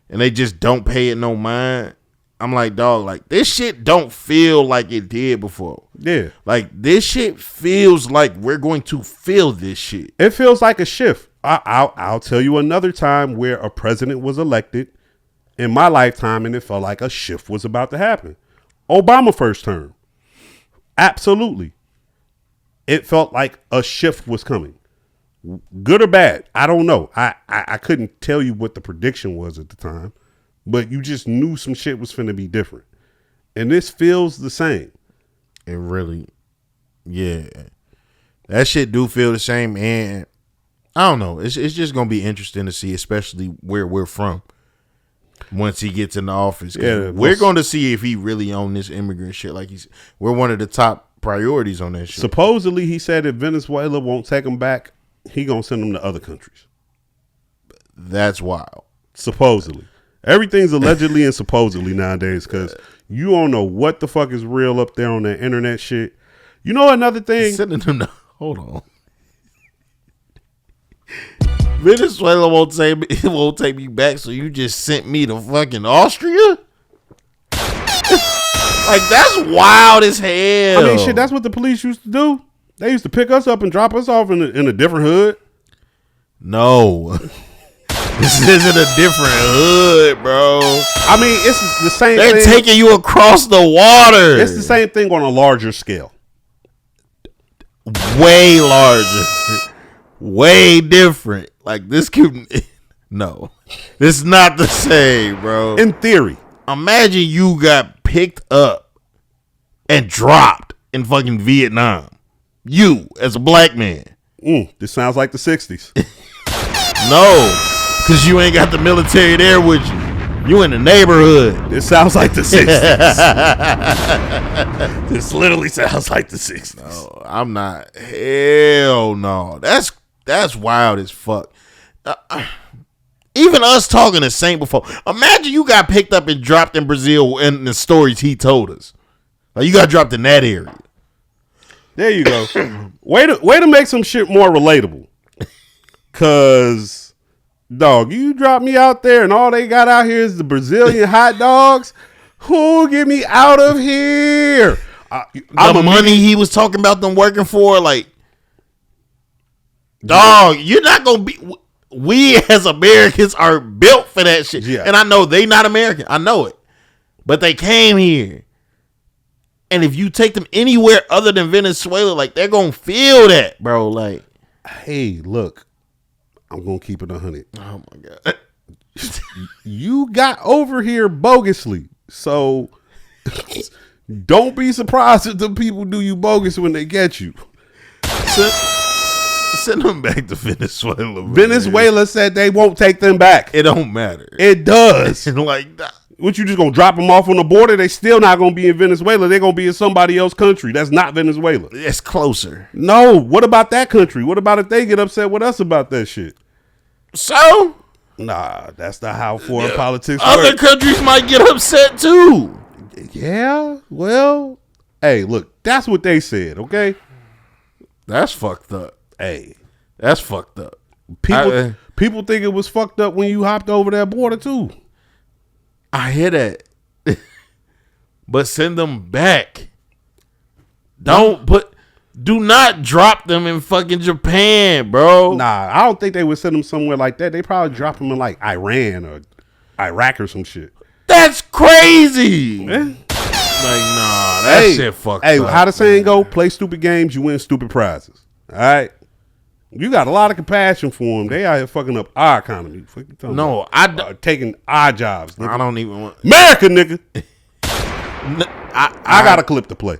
and they just don't pay it no mind. I'm like, dog, like, this shit don't feel like it did before. Yeah. Like, this shit feels like we're going to feel this shit. It feels like a shift. I'll tell you another time where a president was elected in my lifetime and it felt like a shift was about to happen. Obama first term. Absolutely. It felt like a shift was coming. Good or bad, I don't know. I couldn't tell you what the prediction was at the time, but you just knew some shit was finna be different. And this feels the same. It really, yeah. That shit do feel the same, and I don't know. It's just gonna be interesting to see, especially where we're from once he gets in the office. Yeah, we're going to see if he really on this immigrant shit. Like, we're one of the top priorities on that shit. Supposedly, he said if Venezuela won't take him back, he gonna send them to other countries. That's wild. Supposedly. Everything's allegedly and supposedly nowadays because you don't know what the fuck is real up there on that internet shit. You know another thing? Sending them hold on. Venezuela won't take me back, so you just sent me to fucking Austria? Like, that's wild as hell. I mean, shit, that's what the police used to do. They used to pick us up and drop us off in a different hood. No. This isn't a different hood, bro. I mean, it's the same thing. They're taking you across the water. It's the same thing on a larger scale. Way larger. Way different. Like, this could... No. It's not the same, bro. In theory. Imagine you got picked up and dropped in fucking Vietnam. You, as a black man. This sounds like the 60s. No. Because you ain't got the military there with you. You in the neighborhood. This sounds like the 60s. This literally sounds like the 60s. No, I'm not. Hell no. That's wild as fuck. Even us talking to Saint before. Imagine you got picked up and dropped in Brazil in the stories he told us. Like, you got dropped in that area. There you go. way to make some shit more relatable. Cause, dog, you drop me out there and all they got out here is the Brazilian hot dogs. Who get me out of here? The money he was talking about them working for, like, dog, you're not gonna be. We as Americans are built for that shit. Yeah. And I know they not American. I know it. But they came here. And if you take them anywhere other than Venezuela, like, they're going to feel that, bro. Like, hey, look, I'm going to keep it 100. Oh, my God. You got over here bogusly. So don't be surprised if the people do you bogus when they get you. Send them back to Venezuela. Man. Venezuela said they won't take them back. It don't matter. It does. Like, what, you just gonna drop them off on the border? They still not gonna be in Venezuela. They're gonna be in somebody else's country. That's not Venezuela. It's closer. No. What about that country? What about if they get upset with us about that shit? So? Nah, that's not how foreign politics Other work. countries might get upset too. Yeah. Well, hey, look, that's what they said. Okay. That's fucked up. Hey, that's fucked up. People think it was fucked up when you hopped over that border too. I hear that. But send them back. Do not drop them in fucking Japan, bro. Nah, I don't think they would send them somewhere like that. They probably drop them in like Iran or Iraq or some shit. That's crazy. Like, nah, that shit fucked up. Hey, how the saying go? Play stupid games, you win stupid prizes. All right? You got a lot of compassion for them. They out here fucking up our economy. No, taking our jobs. Nigga. I don't even want America, nigga. I got a clip to play.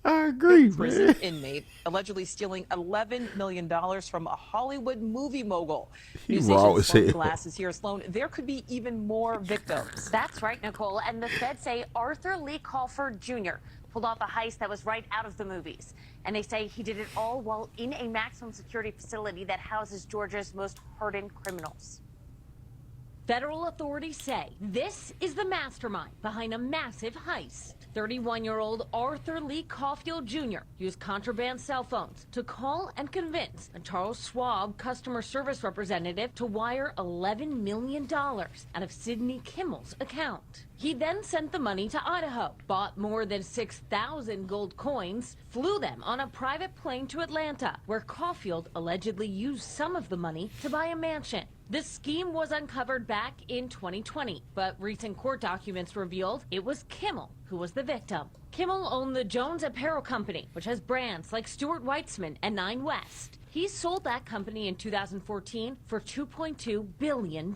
I agree, Prison man. inmate allegedly stealing $11 million from a Hollywood movie mogul. He News raw agent as Sloan hell. Glass is here. Sloan, there could be even more victims. That's right, Nicole. And the feds say Arthur Lee Crawford Jr. pulled off a heist that was right out of the movies. And they say he did it all while in a maximum security facility that houses Georgia's most hardened criminals. Federal authorities say this is the mastermind behind a massive heist. 31-year-old Arthur Lee Caulfield Jr. used contraband cell phones to call and convince a Charles Schwab customer service representative to wire $11 million out of Sidney Kimmel's account. He then sent the money to Idaho, bought more than 6,000 gold coins, flew them on a private plane to Atlanta, where Caulfield allegedly used some of the money to buy a mansion. This scheme was uncovered back in 2020, but recent court documents revealed it was Kimmel who was the victim. Kimmel owned the Jones Apparel Company, which has brands like Stuart Weitzman and Nine West. He sold that company in 2014 for $2.2 billion.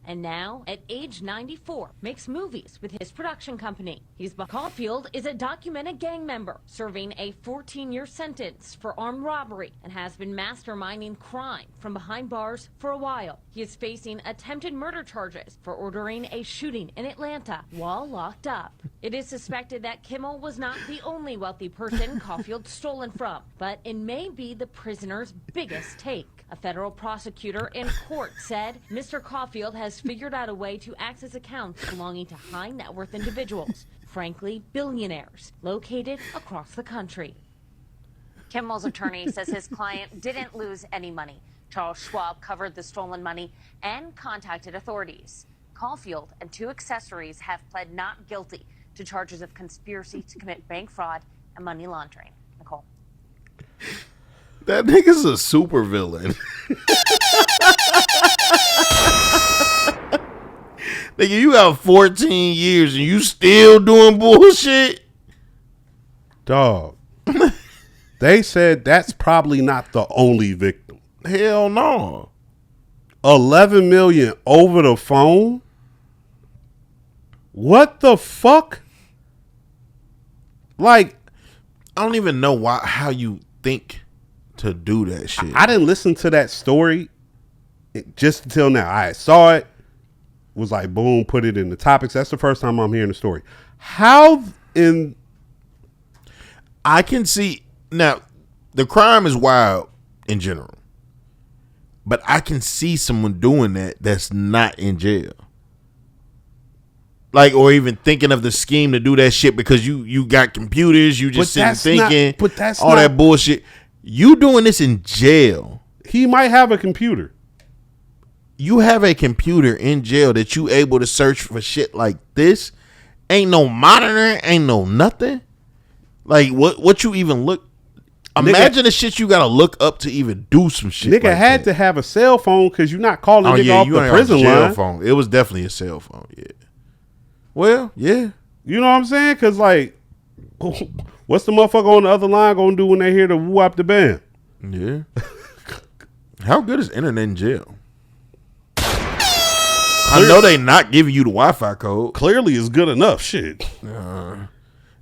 And now, at age 94, makes movies with his production company. Caulfield is a documented gang member, serving a 14-year sentence for armed robbery and has been masterminding crime from behind bars for a while. He is facing attempted murder charges for ordering a shooting in Atlanta while locked up. It is suspected that Kimmel was not the only wealthy person Caulfield stolen from, but it may be the prisoner Jenner's biggest take. A federal prosecutor in court said Mr. Caulfield has figured out a way to access accounts belonging to high net worth individuals, frankly, billionaires, located across the country. Kimmel's attorney says his client didn't lose any money. Charles Schwab covered the stolen money and contacted authorities. Caulfield and 2 accessories have pled not guilty to charges of conspiracy to commit bank fraud and money laundering. Nicole. That nigga's a super villain. Nigga, you got 14 years and you still doing bullshit? Dog. They said that's probably not the only victim. Hell no. 11 million over the phone? What the fuck? Like, I don't even know how you think to do that shit. I didn't listen to that story just until now. I saw it, was like, boom, put it in the topics. That's the first time I'm hearing the story. How in... I can see... Now, the crime is wild in general. But I can see someone doing that's not in jail. Like, or even thinking of the scheme to do that shit because you got computers, you just sitting thinking, but that's all that bullshit. You doing this in jail. He might have a computer. You have a computer in jail that you able to search for shit like this. Ain't no monitoring, ain't no nothing. Like, what you even look... Imagine the shit you gotta look up to even do some shit. Nigga like had to have a cell phone because you're not calling nigga off the prison line. Phone. It was definitely a cell phone. Yeah. Well, yeah. You know what I'm saying? Because like, what's the motherfucker on the other line gonna do when they hear the whoop the band? Yeah. How good is internet in jail? I know they not giving you the Wi-Fi code. Clearly, it's good enough. Shit.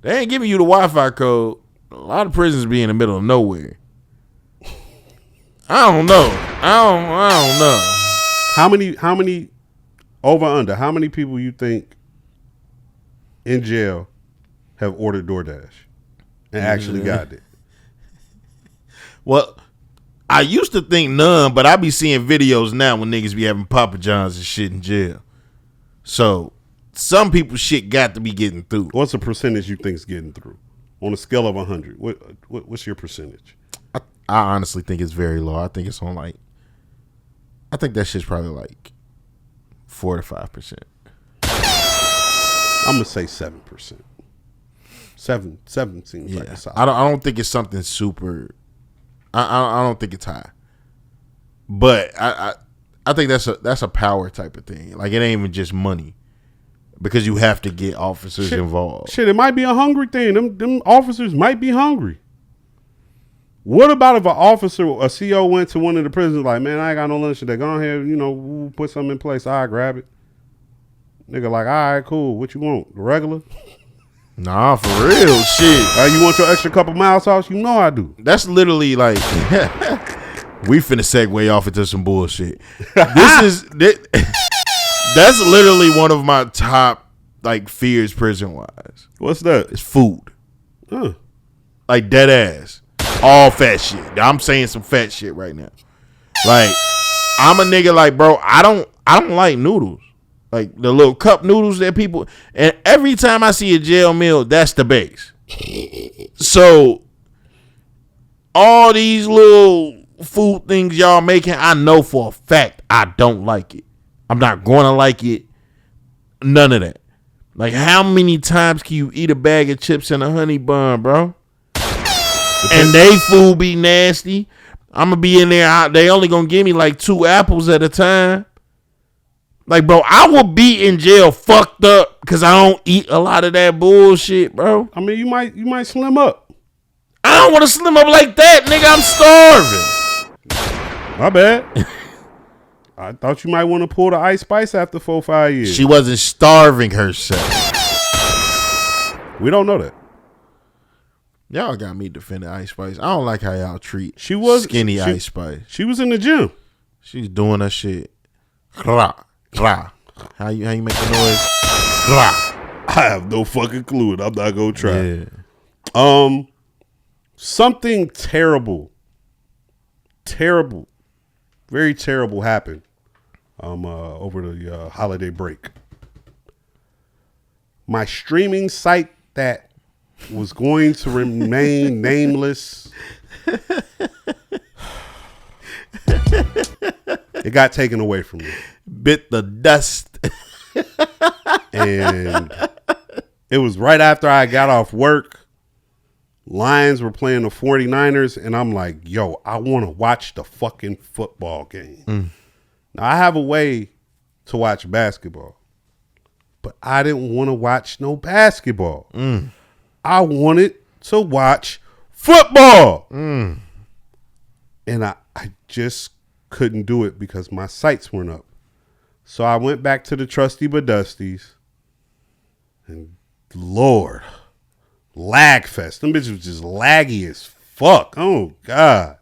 They ain't giving you the Wi-Fi code. A lot of prisons be in the middle of nowhere. I don't know. I don't know. How many over under? How many people you think in jail have ordered DoorDash and actually got it? Well, I used to think none, but I be seeing videos now when niggas be having Papa John's and shit in jail. So some people shit got to be getting through. What's the percentage you think's getting through on a scale of 100? What's your percentage? I honestly think it's very low. I think it's on like, I think that shit's probably like 4 to 5%. I'm gonna say 7%. Seven seems like a solid. I don't think it's something super. I don't think it's high, but I think that's a power type of thing. Like, it ain't even just money, because you have to get officers involved. Shit, it might be a hungry thing. Them officers might be hungry. What about if an officer, a CO went to one of the prisons like, man, I ain't got no lunch today. Go ahead, we'll put something in place. I'll grab it. Nigga like, all right, cool. What you want? The regular? Nah, for real, shit. You want your extra couple miles sauce? You know I do. That's literally like, we finna segue off into some bullshit. That's literally one of my top like fears prison wise. What's that? It's food. Like, dead ass. All fat shit. I'm saying some fat shit right now. Like, I'm a nigga like, bro, I don't like noodles. Like the little cup noodles that people, and every time I see a jail meal, that's the base. So all these little food things y'all making, I know for a fact I don't like it. I'm not gonna like it. None of that. Like, how many times can you eat a bag of chips and a honey bun, bro? And they food be nasty. I'm gonna be in there. They only gonna give me like 2 apples at a time. Like, bro, I will be in jail fucked up because I don't eat a lot of that bullshit, bro. I mean, you might slim up. I don't want to slim up like that, nigga. I'm starving. My bad. I thought you might want to pull the Ice Spice after 4-5 years. She wasn't starving herself. We don't know that. Y'all got me defending Ice Spice. I don't like how y'all treat skinny Ice Spice. She was in the gym. She's doing her shit. How you make the noise? I have no fucking clue, and I'm not gonna try. Yeah. Something terrible terrible, very terrible happened over the holiday break. My streaming site that was going to remain nameless, it got taken away from me. Bit the dust. And it was right after I got off work. Lions were playing the 49ers, and I'm like, yo, I want to watch the fucking football game. Now, I have a way to watch basketball, but I didn't want to watch no basketball. I wanted to watch football. And I just couldn't do it because my sites weren't up. So I went back to the trusty but dusties, and Lord, lag fest. Them bitches was just laggy as fuck. Oh God.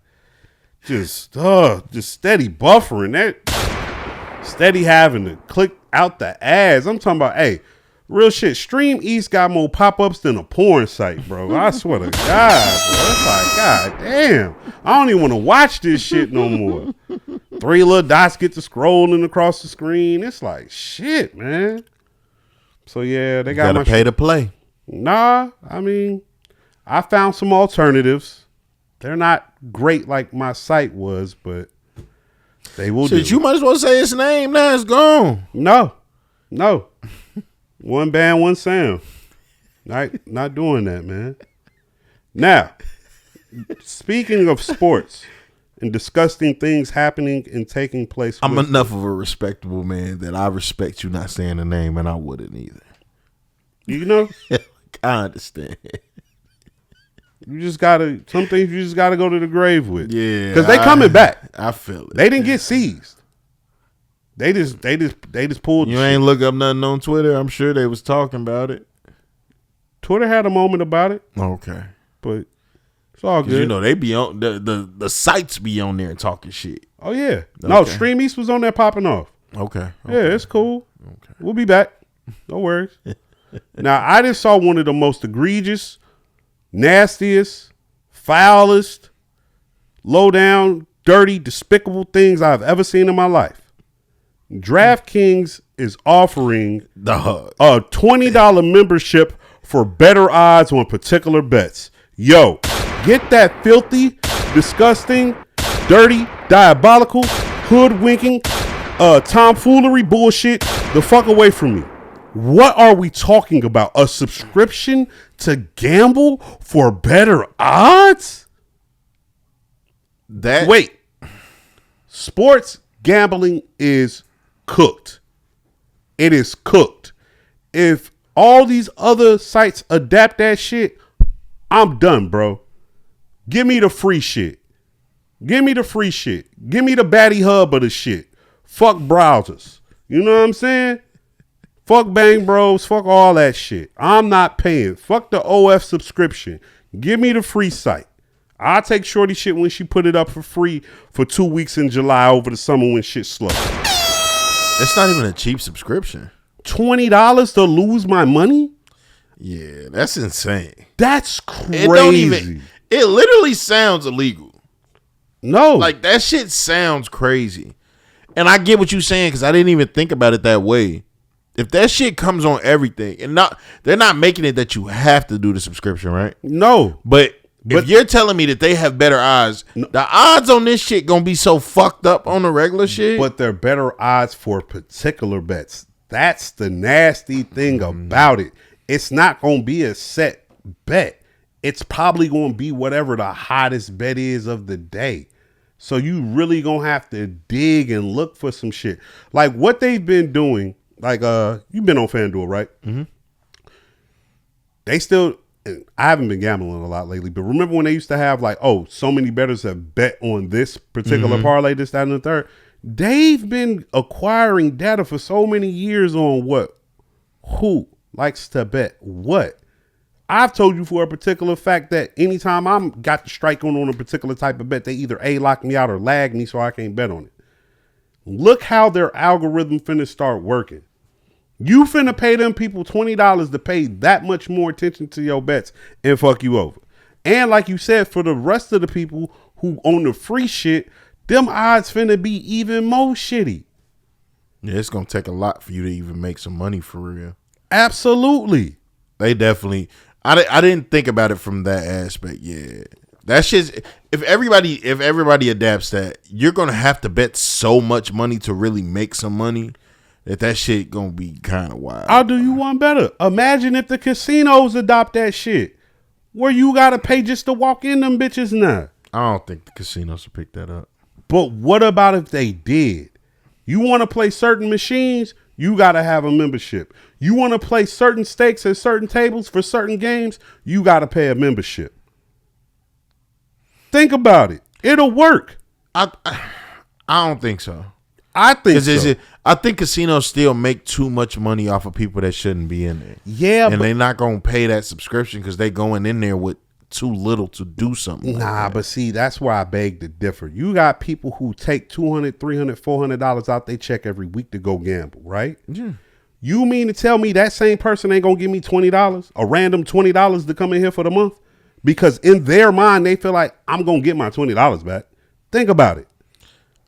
Just steady buffering. That steady having to click out the ads. I'm talking about, hey, real shit. Stream East got more pop-ups than a porn site, bro. I swear to God, bro. It's like, God damn. I don't even want to watch this shit no more. 3 little dots get to scrolling across the screen. It's like, shit, man. So yeah, they got gotta pay to play. Nah, I mean, I found some alternatives. They're not great like my site was, but they will do. Shit, you might as well say its name. Now it's gone. No. One band, one sound. Not doing that, man. Now, speaking of sports and disgusting things happening and taking place. I'm enough of a respectable man that I respect you not saying the name, and I wouldn't either. You know? I understand. You just gotta, some things you just gotta go to the grave with. Yeah. Because they coming back. I feel it. They didn't get seized. They just pulled. You ain't look up nothing on Twitter. I'm sure they was talking about it. Twitter had a moment about it. Okay. But it's all good. You know, they be on the sites be on there and talking shit. Oh yeah. Okay. No, Stream East was on there popping off. Okay. Yeah, it's cool. Okay. We'll be back. No worries. Now, I just saw one of the most egregious, nastiest, foulest, low down, dirty, despicable things I've ever seen in my life. DraftKings is offering a $20 membership for better odds on particular bets. Yo, get that filthy, disgusting, dirty, diabolical, hoodwinking, tomfoolery bullshit the fuck away from me. What are we talking about? A subscription to gamble for better odds? Wait. Sports gambling is cooked. It is cooked. If all these other sites adapt that shit, I'm done, bro. Give me the free shit. Give me the free shit. Give me the batty hub of the shit. Fuck browsers. You know what I'm saying? Fuck Bang Bros. Fuck all that shit. I'm not paying. Fuck the OF subscription. Give me the free site. I'll take Shorty shit when she put it up for free for 2 weeks in July over the summer when shit's slow. It's not even a cheap subscription. $20 to lose my money? Yeah, that's insane. That's crazy. It literally sounds illegal. No. Like, that shit sounds crazy. And I get what you're saying because I didn't even think about it that way. If that shit comes on everything, and they're not making it that you have to do the subscription, right? No. But if you're telling me that they have better odds, the odds on this shit gonna be so fucked up on the regular shit. But they're better odds for particular bets. That's the nasty thing about it. It's not gonna be a set bet. It's probably gonna be whatever the hottest bet is of the day. So you really gonna have to dig and look for some shit. Like what they've been doing. Like, you've been on FanDuel, right? Mm-hmm. They still, I haven't been gambling a lot lately, but remember when they used to have like, oh, so many bettors have bet on this particular parlay, this, that, and the third? They've been acquiring data for so many years on who likes to bet what. I've told you for a particular fact that anytime I'm got the strike on a particular type of bet, they either A, lock me out or lag me so I can't bet on it. Look how their algorithm finna start working. You finna pay them people $20 to pay that much more attention to your bets and fuck you over. And like you said, for the rest of the people who own the free shit, them odds finna be even more shitty. Yeah, it's gonna take a lot for you to even make some money for real. Absolutely. They definitely. I didn't think about it from that aspect. Yeah, that shit's. If everybody adapts that, you're gonna have to bet so much money to really make some money that shit gonna be kind of wild. I'll do you one better. Imagine if the casinos adopt that shit, where you gotta pay just to walk in them bitches now. I don't think the casinos will pick that up. But what about if they did? You want to play certain machines, you got to have a membership. You want to play certain stakes at certain tables for certain games, you got to pay a membership. Think about it. It'll work. I don't think so. I think so. I think casinos still make too much money off of people that shouldn't be in there. Yeah, and they're not going to pay that subscription because they going in there with too little to do something. But see, that's where I beg to differ. You got people who take $200, $300, $400 out they check every week to go gamble, right? Yeah. You mean to tell me that same person ain't gonna give me $20, a random $20 to come in here for the month? Because in their mind, they feel like I'm gonna get my $20 back. Think about it.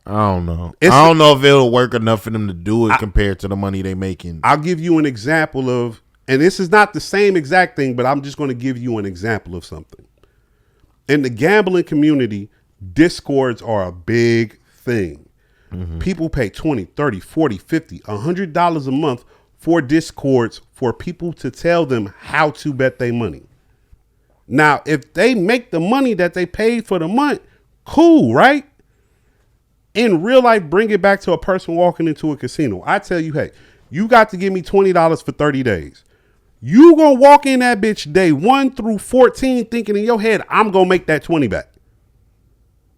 I don't know. I don't know if it'll work enough for them to do it compared to the money they making. I'll give you an example of, and this is not the same exact thing, but I'm just going to give you an example of something. In the gambling community, discords are a big thing. Mm-hmm. People pay $20, $30, $40, $50, $100 a month for discords for people to tell them how to bet their money. Now, if they make the money that they paid for the month, cool, right? In real life, bring it back to a person walking into a casino. I tell you, hey, you got to give me $20 for 30 days. You gonna walk in that bitch day 1 through 14 thinking in your head, I'm gonna make that 20 back.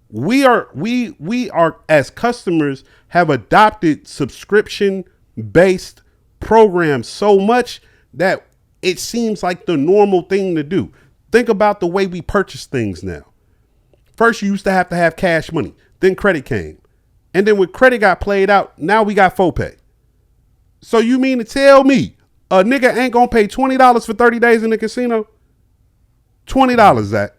We are as customers have adopted subscription based programs so much that it seems like the normal thing to do. Think about the way we purchase things now. First, you used to have cash money. Then credit came. And then when credit got played out, now we got FOPay. So you mean to tell me a nigga ain't gonna pay $20 for 30 days in the casino? $20, Zach.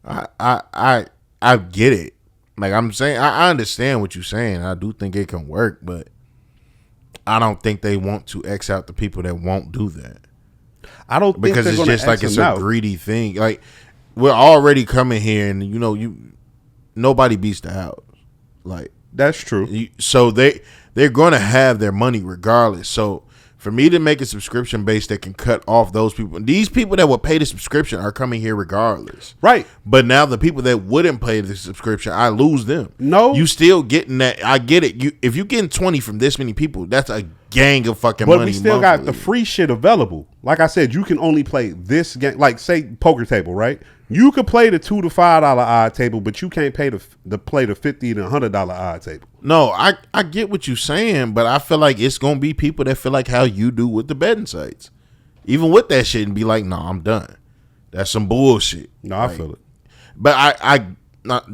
I get it. Like I'm saying, I understand what you're saying. I do think it can work, but I don't think they want to X out the people that won't do that. I don't think because they're it's gonna just like X it's them a out. greedy thing. Like we're already coming here, and nobody beats the house. Like that's true. So they're going to have their money regardless. So for me to make a subscription base that can cut off those people, these people that would pay the subscription are coming here regardless. Right. But now the people that wouldn't pay the subscription, I lose them. No. You still getting that. I get it. If you're getting 20 from this many people, that's a gang of fucking money. But we still got the free shit available. Like I said, you can only play this game, like say poker table, right? You could play the $2 to $5 odd table, but you can't pay the play the $50 to $100 odd table. No, I get what you're saying, but I feel like it's gonna be people that feel like how you do with the betting sites, even with that shit, and be like, "No, I'm done. That's some bullshit." No, I feel it. But I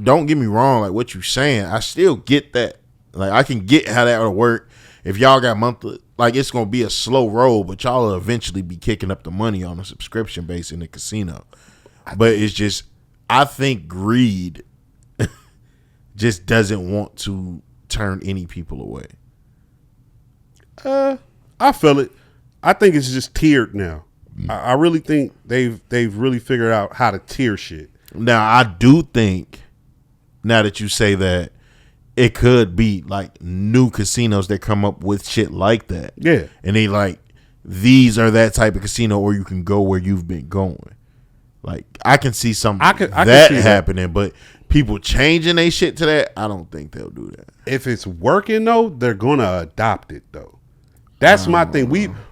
don't get me wrong. Like what you're saying, I still get that. Like I can get how that would work if y'all got monthly. Like it's gonna be a slow roll, but y'all will eventually be kicking up the money on a subscription base in the casino. But it's just, I think greed just doesn't want to turn any people away. I feel it. I think it's just tiered now. I really think they've really figured out how to tier shit. Now, I do think, now that you say that, it could be like new casinos that come up with shit like that. Yeah. And they like, these are that type of casino, or you can go where you've been going. Like I can see something I can see happening, but people changing their shit to that, I don't think they'll do that. If it's working though, they're gonna adopt it though. That's my thing.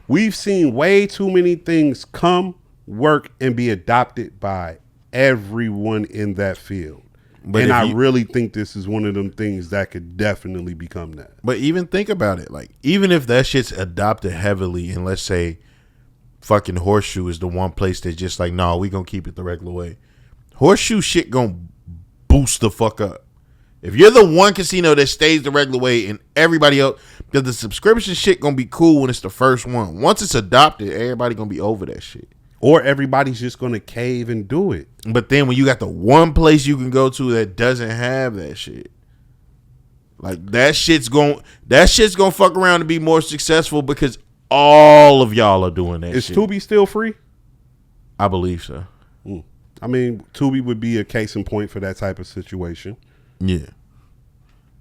We've seen way too many things come, work, and be adopted by everyone in that field. And I really think this is one of them things that could definitely become that. But even think about it, like even if that shit's adopted heavily, and let's say fucking Horseshoe is the one place that's just like, no, we gonna keep it the regular way. Horseshoe shit gonna boost the fuck up. If you're the one casino that stays the regular way and everybody else, because the subscription shit gonna be cool when it's the first one. Once it's adopted, everybody gonna be over that shit. Or everybody's just going to cave and do it. But then when you got the one place you can go to that doesn't have that shit, like that shit's gonna fuck around and be more successful because all of y'all are doing that Is shit. Tubi still free? I believe so. I mean, Tubi would be a case in point for that type of situation. Yeah.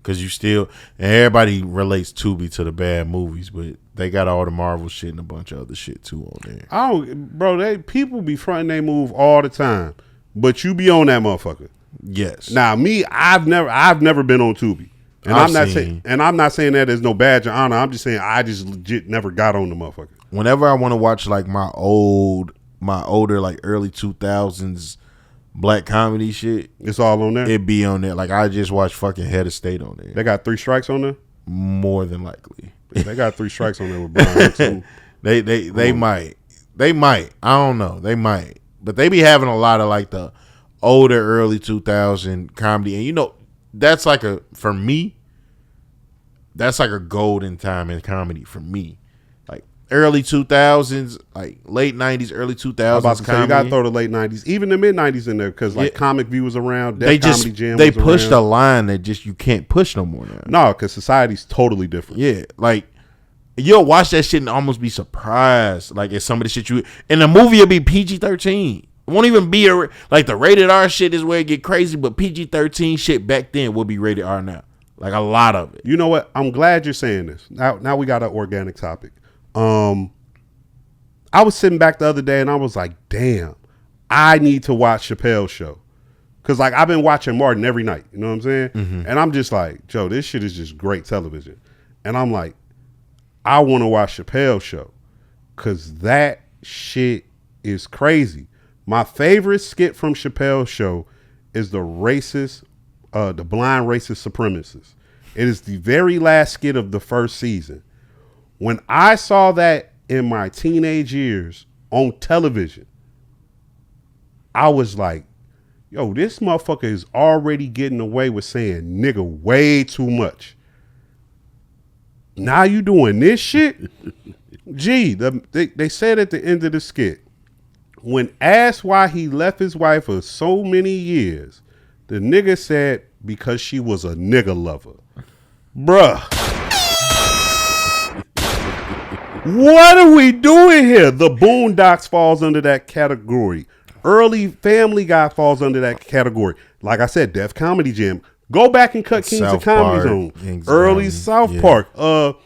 Because you still, and everybody relates Tubi to the bad movies, but they got all the Marvel shit and a bunch of other shit too on there. People be fronting they move all the time, but you be on that motherfucker. Yes. Now, me, I've never been on Tubi, and I'm not saying that there's no badge of honor. I'm just saying I just legit never got on the motherfucker. Whenever I want to watch like my older like early 2000s black comedy shit, it's all on there. It be on there. Like I just watched fucking Head of State on there. They got 3 strikes on there. More than likely, they got 3 strikes on there with Brian Hooks. They might. I don't know. They might, but they be having a lot of like the older early 2000 comedy, and you know that's like for me. That's like a golden time in comedy for me. Early 2000s, like late 90s, early 2000s. I'm about to say, you got to throw the late 90s, even the mid 90s in there, because Comic View was around. They pushed a line that just you can't push no more now. No, because society's totally different. Yeah, like you'll watch that shit and almost be surprised. Like if some of the shit in the movie will be PG-13. It won't even be like the rated R shit is where it get crazy, but PG-13 shit back then will be rated R now. Like a lot of it. You know what? I'm glad you're saying this. Now we got an organic topic. I was sitting back the other day and I was like, damn, I need to watch Chappelle's show. Cause like I've been watching Martin every night, you know what I'm saying? Mm-hmm. And I'm just like, Joe, this shit is just great television. And I'm like, I want to watch Chappelle's show. Cause that shit is crazy. My favorite skit from Chappelle's show is the blind racist supremacist. It is the very last skit of the first season. When I saw that in my teenage years on television, I was like, yo, this motherfucker is already getting away with saying nigga way too much. Now you doing this shit? Gee, they said at the end of the skit, when asked why he left his wife for so many years, the nigga said because she was a nigga lover. Bruh. What are we doing here? The Boondocks falls under that category. Early Family Guy falls under that category. Like I said, Def Comedy Jam. Go back and cut Kings of Comedy Zone. Early South Park. All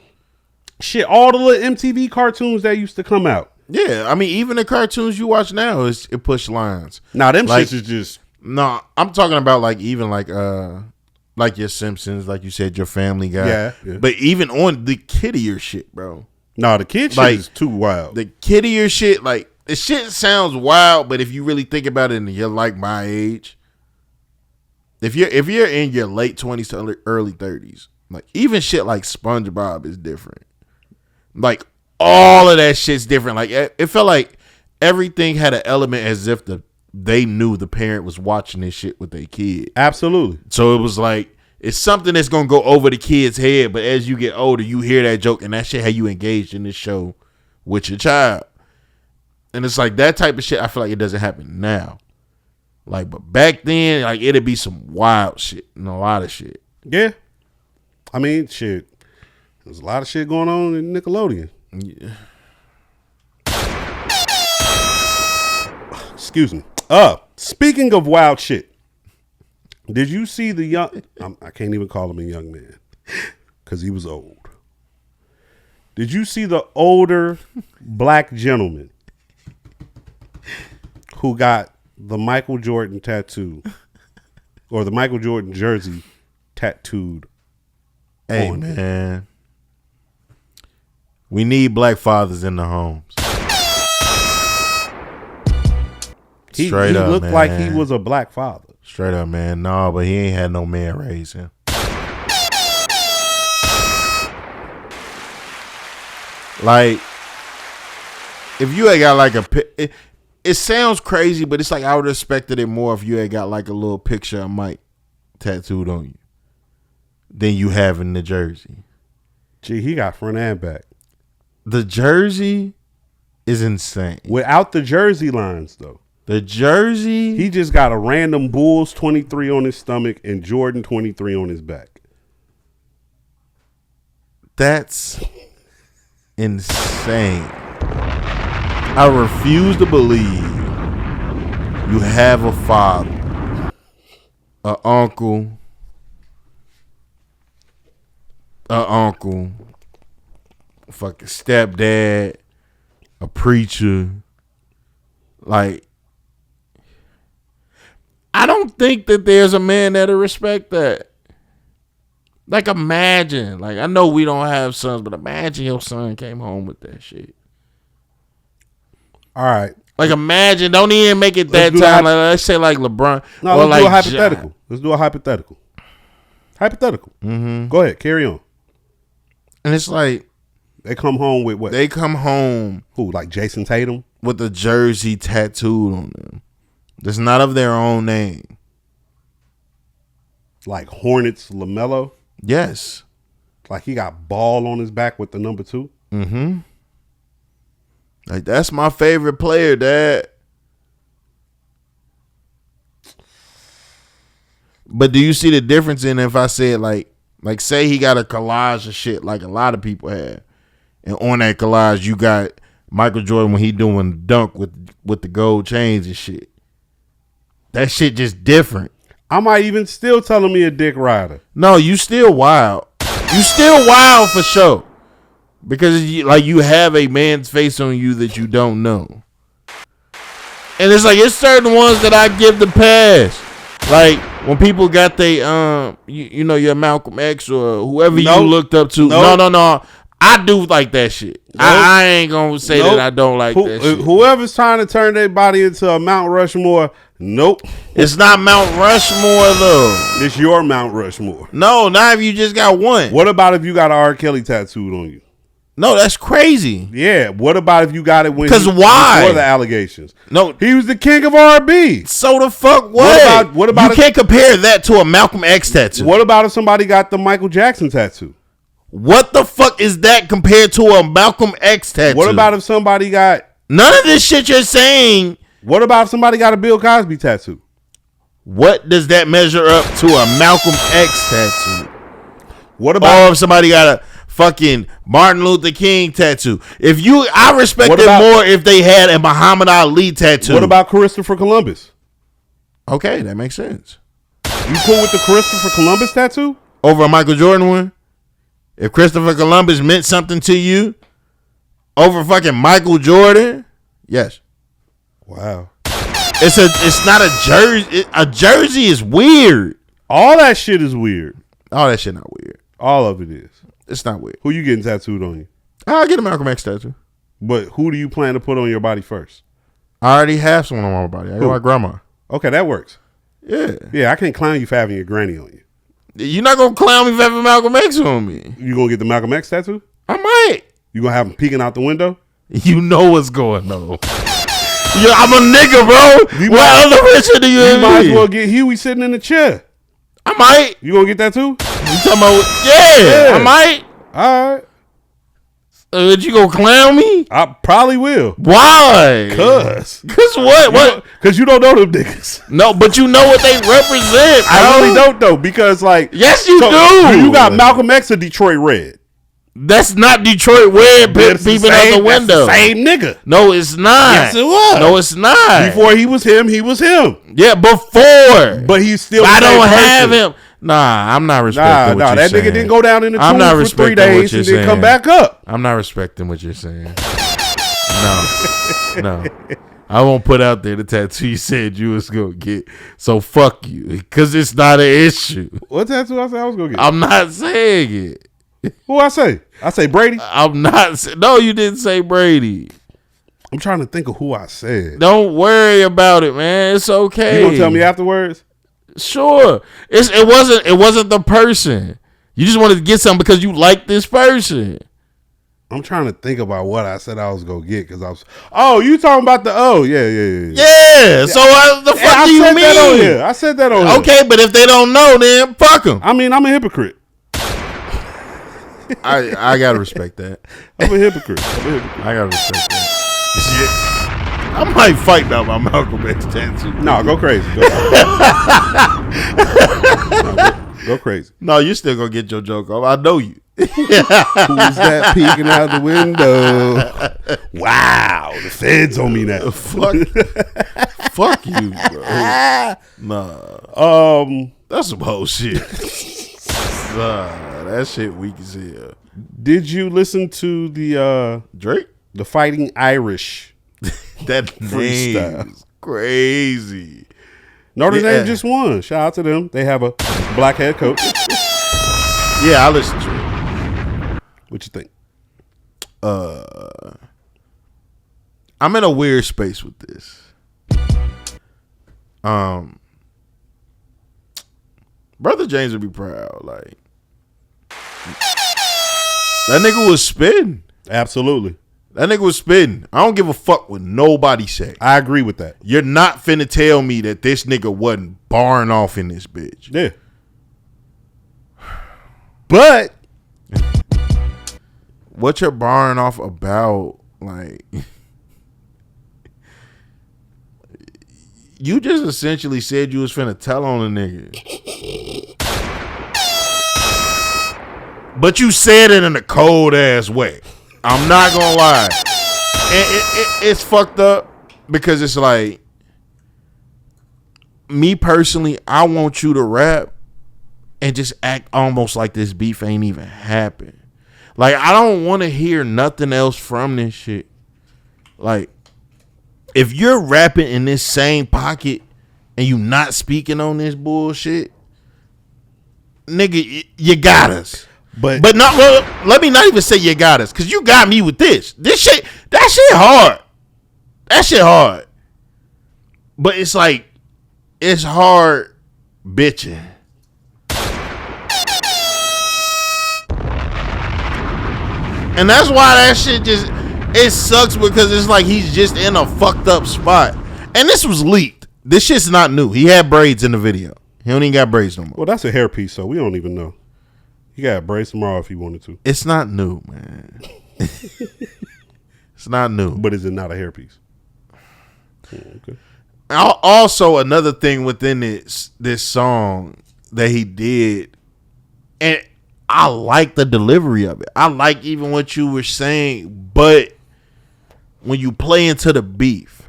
the little MTV cartoons that used to come out. Yeah, I mean, even the cartoons you watch now, it push lines. Now them shits is just. No, I'm talking about like even like your Simpsons, like you said, your Family Guy. Yeah. But even on the kiddier shit, bro. No, the kid shit is too wild. The kiddier shit, like the shit sounds wild, but if you really think about it, and you're like my age, if you're in your late 20s to early 30s, like even shit like SpongeBob is different. Like all of that shit's different. Like it felt like everything had an element as if they knew the parent was watching this shit with their kid. Absolutely. So it was like. It's something that's going to go over the kid's head, but as you get older, you hear that joke, and that shit how you engaged in this show with your child. And it's like that type of shit, I feel like it doesn't happen now. Like, but back then, like, it'd be some wild shit and a lot of shit. Yeah. I mean, shit. There's a lot of shit going on in Nickelodeon. Yeah. Excuse me. Speaking of wild shit. Did you see the young... I can't even call him a young man because he was old. Did you see the older black gentleman who got the Michael Jordan tattoo or the Michael Jordan jersey tattooed on him? Man. We need black fathers in the homes. He looked man. like he was a black father. Straight up, man. No, but he ain't had no man raise him. Like, if you had got like it sounds crazy, but it's like I would have expected it more if you had got like a little picture of Mike tattooed on you than you have in the jersey. Gee, he got front and back. The jersey is insane. Without the jersey lines, though. The jersey? He just got a random Bulls 23 on his stomach and Jordan 23 on his back. That's insane. I refuse to believe you have a father, a uncle, fucking stepdad, a preacher. Like, I don't think that there's a man that'll respect that. Like, imagine. Like, I know we don't have sons, but imagine your son came home with that shit. All right. Like, imagine. Don't even make it that time. Like, let's say like LeBron. No, or let's like do a hypothetical. Let's do a hypothetical. Hypothetical. Mm-hmm. Go ahead. Carry on. And it's like. They come home with what? They come home. Who, like Jason Tatum? With a jersey tattooed on them. That's not of their own name. Like Hornets LaMelo? Yes. Like he got ball on his back with the number 2? Mm-hmm. Like, that's my favorite player, Dad. But do you see the difference in if I said, like say he got a collage of shit like a lot of people have. And on that collage, you got Michael Jordan when he doing dunk with the gold chains and shit. That shit just different. I might even still telling me a dick rider. No, you still wild. You still wild for sure. Because you have a man's face on you that you don't know. And it's like, it's certain ones that I give the pass. Like when people got they your Malcolm X or whoever you looked up to. No. I do like that shit. Nope. I ain't gonna say that I don't like that shit. Whoever's trying to turn their body into a Mount Rushmore, nope. It's not Mount Rushmore though. It's your Mount Rushmore. No, not if you just got one. What about if you got an R. Kelly tattooed on you? No, that's crazy. Yeah. What about if you got it when? Because why? Before the allegations. No, he was the king of R&B. So the fuck what? What about? You can't compare that to a Malcolm X tattoo. What about if somebody got the Michael Jackson tattoo? What the fuck is that compared to a Malcolm X tattoo? What about if somebody got none of this shit you're saying? What about if somebody got a Bill Cosby tattoo? What does that measure up to a Malcolm X tattoo? What about if somebody got a fucking Martin Luther King tattoo? I respect it more if they had a Muhammad Ali tattoo. What about Christopher Columbus? Okay, that makes sense. You cool with the Christopher Columbus tattoo? Over a Michael Jordan one? If Christopher Columbus meant something to you over fucking Michael Jordan, yes. Wow. It's not a jersey. A jersey is weird. All that shit is weird. All that shit not weird. All of it is. It's not weird. Who you getting tattooed on you? I'll get a Malcolm X tattoo. But who do you plan to put on your body first? I already have someone on my body. I got my grandma. Okay, that works. Yeah. Yeah, I can't clown you for having your granny on you. You're not going to clown me for having Malcolm X on me. You going to get the Malcolm X tattoo? I might. You going to have him peeking out the window? You know what's going on. I'm a nigga, bro. What other picture do you have? You might as well get Huey sitting in the chair. I might. You going to get that too? You talking about? Yeah, I might. All right. You gonna clown me? I probably will. Why? Cause what? What? Because you don't know them niggas. No, but you know what they represent. I really don't know because like yes, you do. You got Malcolm X of Detroit Red. That's not Detroit Red peeping out the window. That's the same nigga. No, it's not. Yes, it was. No, it's not. Before he was him, he was him. Yeah, before. But he's still. I don't have him. Nah, I'm not respecting what you're saying. That nigga didn't go down in the tomb for 3 days and then come back up. I'm not respecting what you're saying. No. I won't put out there the tattoo you said you was going to get. So fuck you. Because it's not an issue. What tattoo I said I was going to get? I'm not saying it. Who I say? I say Brady? I'm not. No, you didn't say Brady. I'm trying to think of who I said. Don't worry about it, man. It's okay. You going to tell me afterwards? Sure. It wasn't the person. You just wanted to get something because you like this person. I'm trying to think about what I said I was gonna get because I was. Oh, you talking about the? Oh, yeah. Yeah. So the fuck do you mean? I said that on here. Okay, but if they don't know, then fuck them. I mean, I'm a hypocrite. I gotta respect that. I'm a hypocrite. I gotta respect that. Shit. I might fight about my Malcolm X tattoo. No, go crazy. Go crazy. No, you still gonna get your joke off. I know you. Who's that peeking out the window? Wow, the feds on me now. Fuck you, bro. Nah. That's some whole shit. Nah, that shit weak as hell. Did you listen to the Drake? The Fighting Irish? That name is crazy. Notre Dame just won. Shout out to them. They have a black head coach. Yeah, I listened to it. What you think? I'm in a weird space with this. Brother James would be proud. Like, that nigga was spitting. Absolutely. That nigga was spitting. I don't give a fuck what nobody say. I agree with that. You're not finna tell me that this nigga wasn't barring off in this bitch. Yeah. But what you're barring off about, like, you just essentially said you was finna tell on a nigga. But you said it in a cold ass way. I'm not gonna lie. It's fucked up because it's like, me personally, I want you to rap and just act almost like this beef ain't even happened. Like, I don't want to hear nothing else from this shit. Like, if you're rapping in this same pocket and you not speaking on this bullshit, nigga, you got us. But not, well, let me not even say you got us, because you got me with this. This shit, that shit hard. That shit hard. But it's like, it's hard bitching. And that's why that shit just, it sucks, because it's like he's just in a fucked up spot. And this was leaked. This shit's not new. He had braids in the video. He don't even got braids no more. Well, that's a hairpiece, so we don't even know. He got braids tomorrow if he wanted to. It's not new, man. It's not new. But is it not a hairpiece? Okay. Also, another thing within this song that he did, and I like the delivery of it. I like even what you were saying, but when you play into the beef,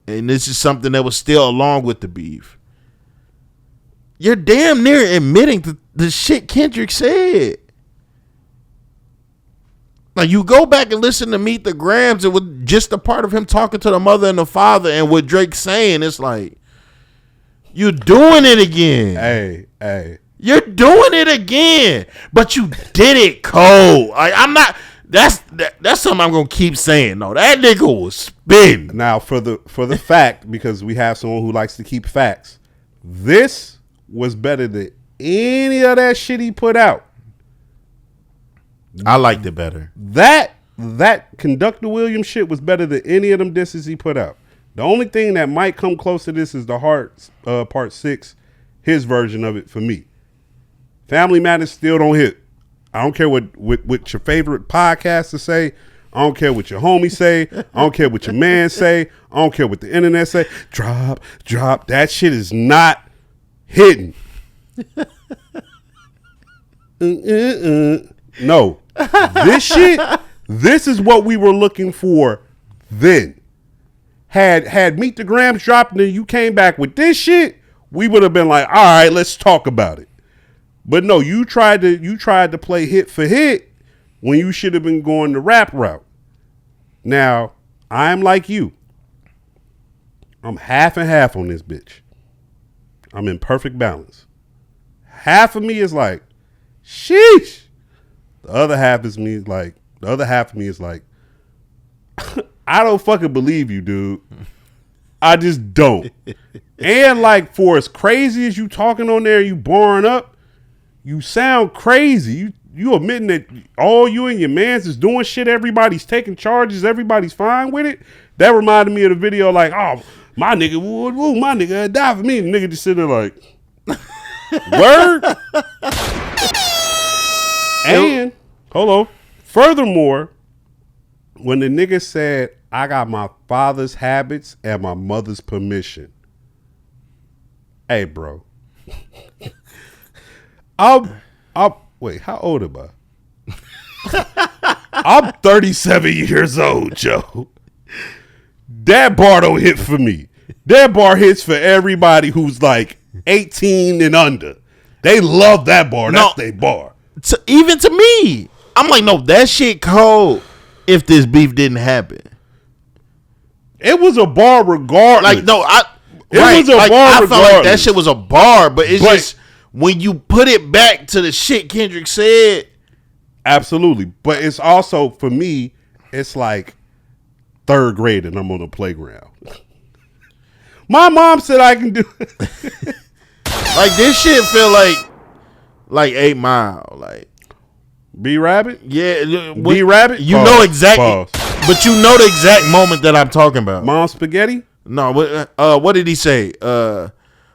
and this is something that was still along with the beef, you're damn near admitting to the shit Kendrick said. Like, you go back and listen to Meet the Grams, and with just a part of him talking to the mother and the father, and what Drake's saying, it's like, you're doing it again. Hey. You're doing it again, but you did it cold. Like, I'm not. That's something I'm gonna keep saying. No, that nigga was spitting. Now, for the fact, because we have someone who likes to keep facts, this was better than any of that shit he put out. I liked it better. That Conductor Williams shit was better than any of them disses he put out. The only thing that might come close to this is the Heart Part 6, his version of it for me. Family Matters still don't hit. I don't care what your favorite podcasters say. I don't care what your homies say. I don't care what your man say. I don't care what the internet say. Drop. That shit is not hitting. No. This shit, this is what we were looking for then. Had Meet the Grams dropped and then you came back with this shit, we would have been like, all right, let's talk about it. But no, you tried to play hit for hit when you should have been going the rap route. Now, I'm like you. I'm half and half on this bitch. I'm in perfect balance. Half of me is like, sheesh. The other half of me is like, I don't fucking believe you, dude. I just don't. And like, for as crazy as you talking on there, you barring up, you sound crazy. You admitting that all you and your mans is doing shit. Everybody's taking charges. Everybody's fine with it. That reminded me of the video like, oh, my nigga, my nigga die for me. The nigga just sitting there like, word? And, hold on. Furthermore, when the nigga said, I got my father's habits and my mother's permission. Hey, bro. Wait, how old am I? I'm 37 years old, Joe. That bar don't hit for me. That bar hits for everybody who's like 18 and under. They love that bar. That's their bar. Even to me. I'm like, no, that shit cold if this beef didn't happen. It was a bar regardless. Like, no, it was a bar I regardless. felt like that shit was a bar, but it's just when you put it back to the shit Kendrick said. Absolutely. But it's also, for me, it's like third grade and I'm on the playground. My mom said I can do it. Like, this shit feel like 8 Mile. Like, B Rabbit? Yeah. B Rabbit? You know exactly. But you know the exact moment that I'm talking about. Mom Spaghetti? No, what did he say?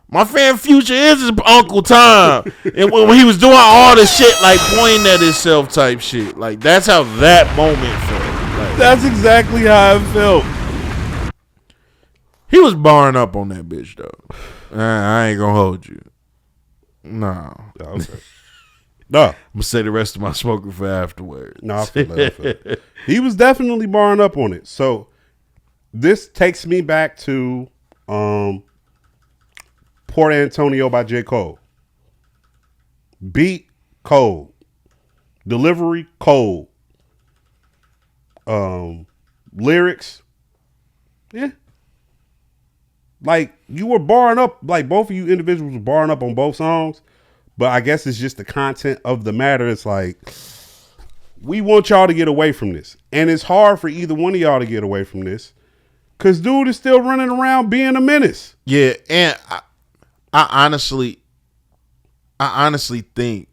My friend Future is his Uncle Tom. And when he was doing all the shit, like pointing at himself type shit. Like, that's how that moment felt. Like, that's exactly how it felt. He was barring up on that bitch, though. I ain't gonna hold you. No. Okay. No. I'm gonna say the rest of my smoking for afterwards. No, I feel that. He was definitely barring up on it. So this takes me back to Port Antonio by J. Cole. Beat cold. Delivery cold. Lyrics. Yeah. Like, you were barring up, like both of you individuals were barring up on both songs, but I guess it's just the content of the matter. It's like, we want y'all to get away from this. And it's hard for either one of y'all to get away from this because dude is still running around being a menace. Yeah, and I honestly think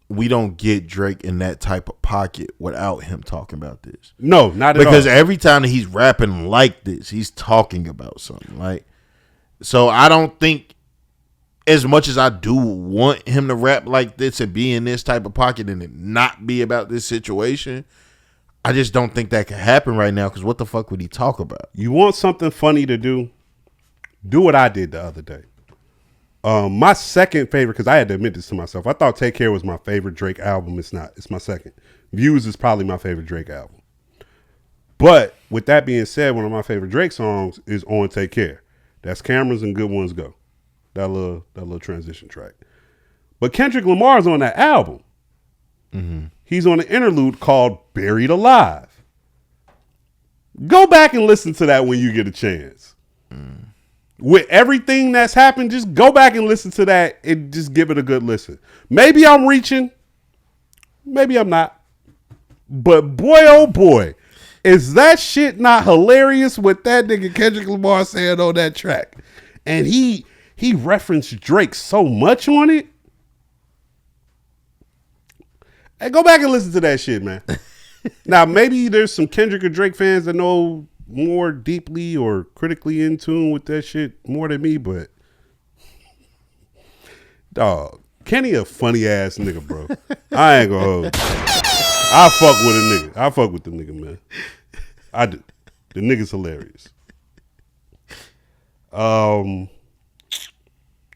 we don't get Drake in that type of pocket without him talking about this. No, not at all. Because every time that he's rapping like this, he's talking about something. Like, so I don't think, as much as I do want him to rap like this and be in this type of pocket and it not be about this situation, I just don't think that can happen right now, because what the fuck would he talk about? You want something funny to do? Do what I did the other day. My second favorite, because I had to admit this to myself, I thought Take Care was my favorite Drake album. It's not. It's my second. Views is probably my favorite Drake album. But with that being said, one of my favorite Drake songs is On Take Care. That's Cameras and Good Ones Go. That little transition track. But Kendrick Lamar's on that album. Mm-hmm. He's on an interlude called Buried Alive. Go back and listen to that when you get a chance. With everything that's happened, just go back and listen to that and just give it a good listen. Maybe I'm reaching. Maybe I'm not. But boy, oh boy, is that shit not hilarious with that nigga Kendrick Lamar saying on that track. And he referenced Drake so much on it. Hey, go back and listen to that shit, man. Now, maybe there's some Kendrick or Drake fans that know more deeply or critically in tune with that shit more than me, but dog, Kenny a funny ass nigga, bro. I ain't gonna hold you. I fuck with a nigga. I fuck with the nigga, man. I do. The nigga's hilarious.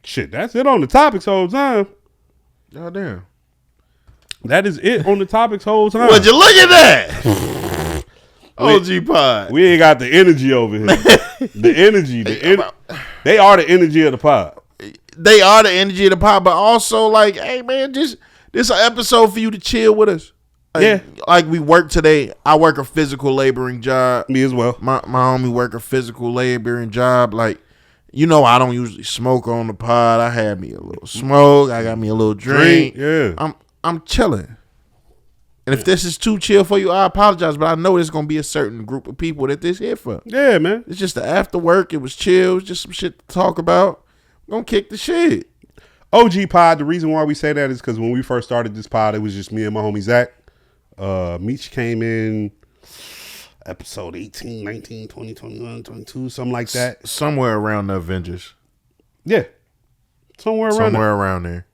Shit, that's it on the topics whole time. Oh damn. That is it on the topics whole time. Would you look at that? OG pod. We ain't got the energy over here. The energy. They are the energy of the pod. They are the energy of the pod, but also like, hey man, just this an episode for you to chill with us. Like, yeah. Like we work today. I work a physical laboring job. Me as well. My homie work a physical laboring job. Like, you know, I don't usually smoke on the pod. I had me a little smoke. I got me a little drink. Yeah. I'm chilling. And if this is too chill for you, I apologize. But I know there's gonna be a certain group of people that this here for. Yeah, man. It's just the after work. It was chill. It was just some shit to talk about. I'm gonna kick the shit. OG pod. The reason why we say that is because when we first started this pod, it was just me and my homie Zach. Meech came in episode 18, 19, 20, 21, 22, something like that. Somewhere around the Avengers. Yeah. Somewhere around there.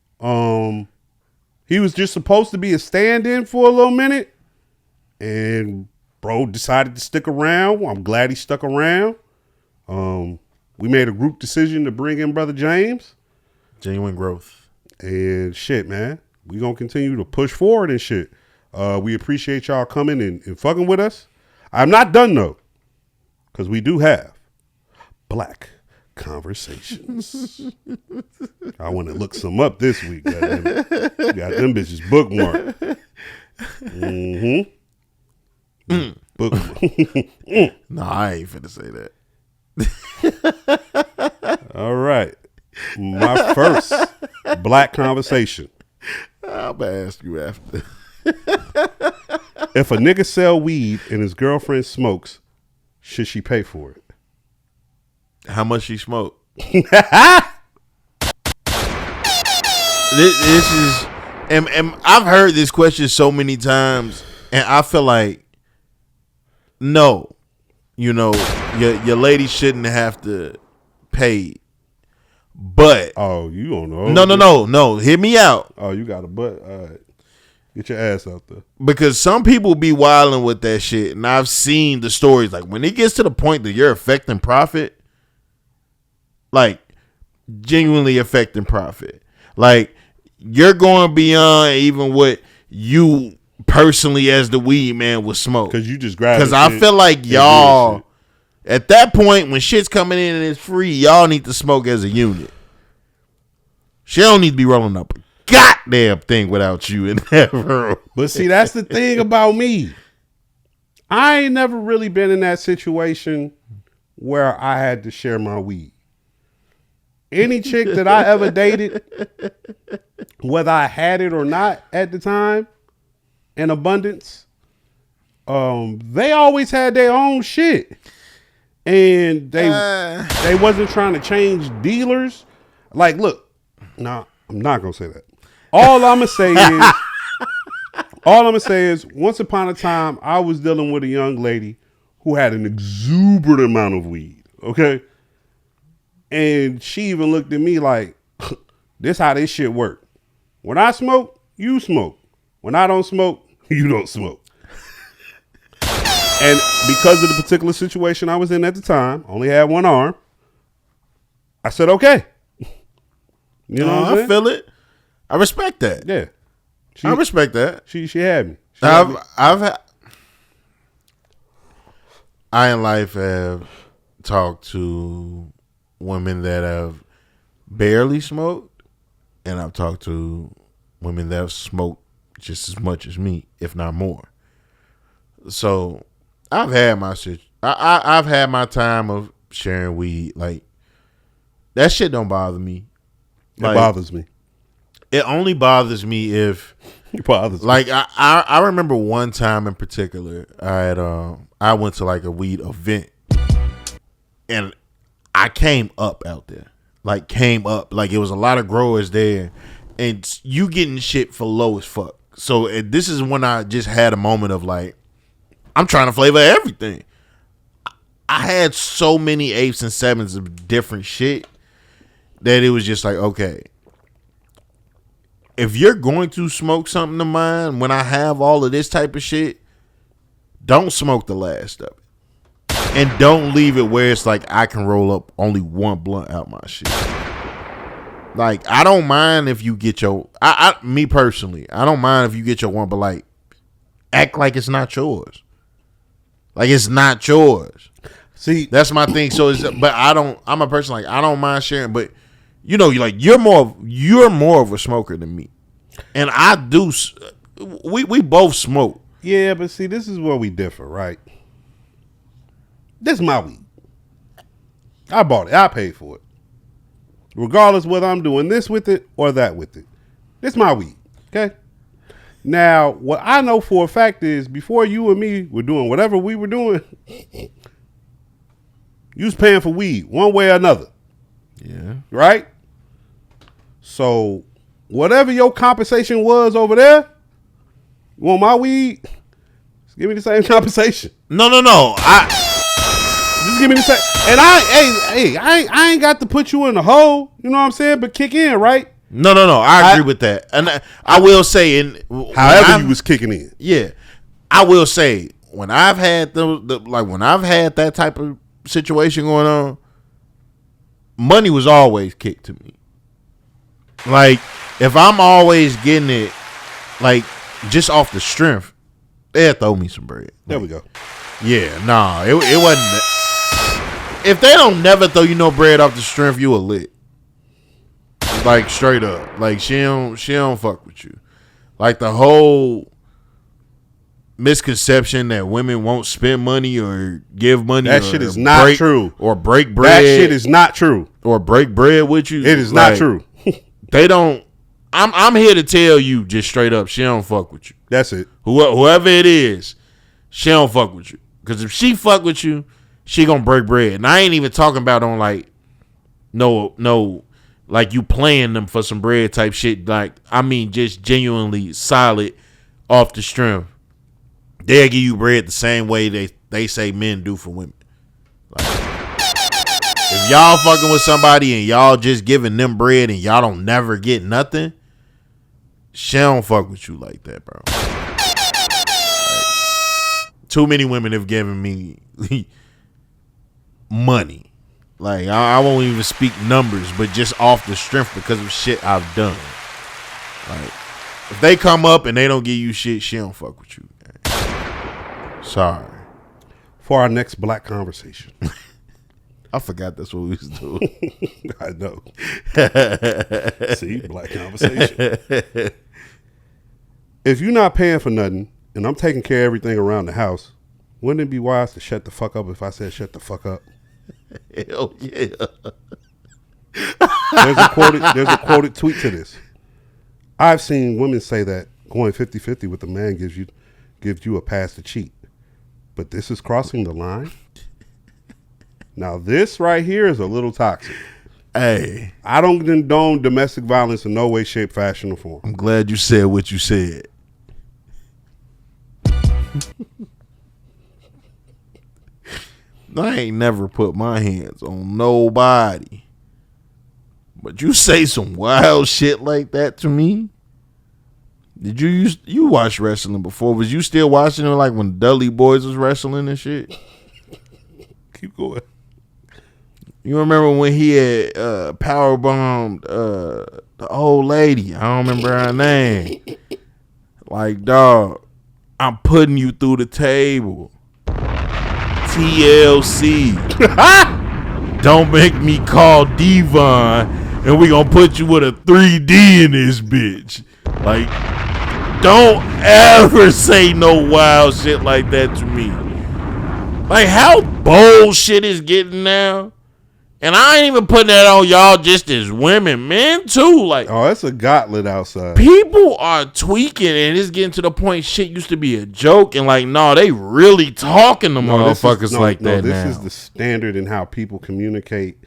He was just supposed to be a stand-in for a little minute, and bro decided to stick around. I'm glad he stuck around. We made a group decision to bring in Brother James. Genuine growth. And shit, man. We gonna continue to push forward and shit. We appreciate y'all coming and fucking with us. I'm not done though, because we do have Black Conversations. I want to look some up this week. Goddamn it. Got them bitches bookmarked. Bookmarked. No, I ain't finna say that. All right. My first Black Conversation. I'll ask you after. If a nigga sell weed and his girlfriend smokes, should she pay for it? How much she smoke? This is, and I've heard this question so many times, and I feel like, no, you know, your lady shouldn't have to pay. But you don't know. No. Hear me out. Oh, you got a butt. All right. Get your ass out there. Because some people be wilding with that shit, and I've seen the stories. Like when it gets to the point that you're affecting profit, like genuinely affecting profit, like you're going beyond even what you personally as the weed man would smoke. Because you just grab. Because I feel like y'all at that point when shit's coming in and it's free, y'all need to smoke as a unit. She don't need to be rolling up a goddamn thing without you in that room. But see, that's the thing about me. I ain't never really been in that situation where I had to share my weed. Any chick that I ever dated, whether I had it or not at the time, in abundance, they always had their own shit. And they wasn't trying to change dealers. Like, look, nah, I'm not gonna say that. All I'm gonna say is once upon a time I was dealing with a young lady who had an exuberant amount of weed, okay? And she even looked at me like, this how this shit work. When I smoke, you smoke. When I don't smoke, you don't smoke. And because of the particular situation I was in at the time, only had one arm, I said, okay. You know what I'm saying? I feel it. I respect that. Yeah. I respect that. She had me. I in life have talked to women that have barely smoked, and I've talked to women that have smoked just as much as me, if not more. So I've had my shit. I've had my time of sharing weed. Like that shit don't bother me. It bothers me. It only bothers me if it bothers me. Like I remember one time in particular, I went to like a weed event, and I came up out there. Like came up. Like it was a lot of growers there, and you getting shit for low as fuck. So this is when I just had a moment of like, I'm trying to flavor everything. I had so many 8s and 7s of different shit that it was just like, okay, if you're going to smoke something of mine, when I have all of this type of shit, don't smoke the last of it. And don't leave it where it's like I can roll up only one blunt out my shit. Like, I don't mind if you get your, me personally, I don't mind if you get your one, but like, act like it's not yours. Like it's not yours. See, that's my thing. So, but I'm a person like I don't mind sharing, but you know, you're more of a smoker than me, and I do. We both smoke. Yeah, but see, this is where we differ, right? This is my weed. I bought it. I paid for it, regardless whether I'm doing this with it or that with it. This is my weed. Okay. Now, what I know for a fact is before you and me were doing whatever we were doing, you was paying for weed one way or another. Yeah. Right? So, whatever your compensation was over there, you want my weed? Just give me the same compensation. No. Just give me the same. And I ain't got to put you in the hole, you know what I'm saying? But kick in, right? No. I agree with that. And I will say, however you was kicking in. Yeah. I will say, when I've had when I've had that type of situation going on, money was always kicked to me. Like, if I'm always getting it, like, just off the strength, they'll throw me some bread. There we go. Yeah, nah, it wasn't. If they don't never throw you no bread off the strength, you a lit. Like, straight up. Like, she don't fuck with you. Like, the whole misconception that women won't spend money or give money. That shit is not true. Or break bread. That shit is not true. Or break bread with you. It is not true. They don't. I'm here to tell you just straight up, she don't fuck with you. That's it. Whoever it is, she don't fuck with you. Because if she fuck with you, she gonna break bread. And I ain't even talking about on like no like you playing them for some bread type shit. Like, I mean, just genuinely solid off the strength. They'll give you bread the same way they say men do for women. Like, if y'all fucking with somebody and y'all just giving them bread and y'all don't never get nothing, she don't fuck with you like that, bro. Like, too many women have given me money. Like, I won't even speak numbers, but just off the strength because of shit I've done. Like, if they come up and they don't give you shit, she don't fuck with you. Man. Sorry. For our next Black Conversation. I forgot that's what we was doing. I know. See, Black Conversation. If you're not paying for nothing and I'm taking care of everything around the house, wouldn't it be wise to shut the fuck up if I said shut the fuck up? Hell yeah. There's a quoted tweet to this. I've seen women say that going 50-50 with a man gives you a pass to cheat. But this is crossing the line. Now, this right here is a little toxic. Hey. I don't condone domestic violence in no way, shape, fashion, or form. I'm glad you said what you said. I ain't never put my hands on nobody. But you say some wild shit like that to me? Did you watch wrestling before? Was you still watching it like when Dudley Boys was wrestling and shit? Keep going. You remember when he had powerbombed the old lady? I don't remember her name. Like, dog, I'm putting you through the table. TLC. Don't make me call Devon and we gonna put you with a 3D in this bitch. Like, don't ever say no wild shit like that to me. Like, how bold shit is getting now? And I ain't even putting that on y'all just as women, men too. Like, oh, it's a gauntlet outside. People are tweaking and it's getting to the point shit used to be a joke and like, no, they really talking to motherfuckers like that now. This is the standard in how people communicate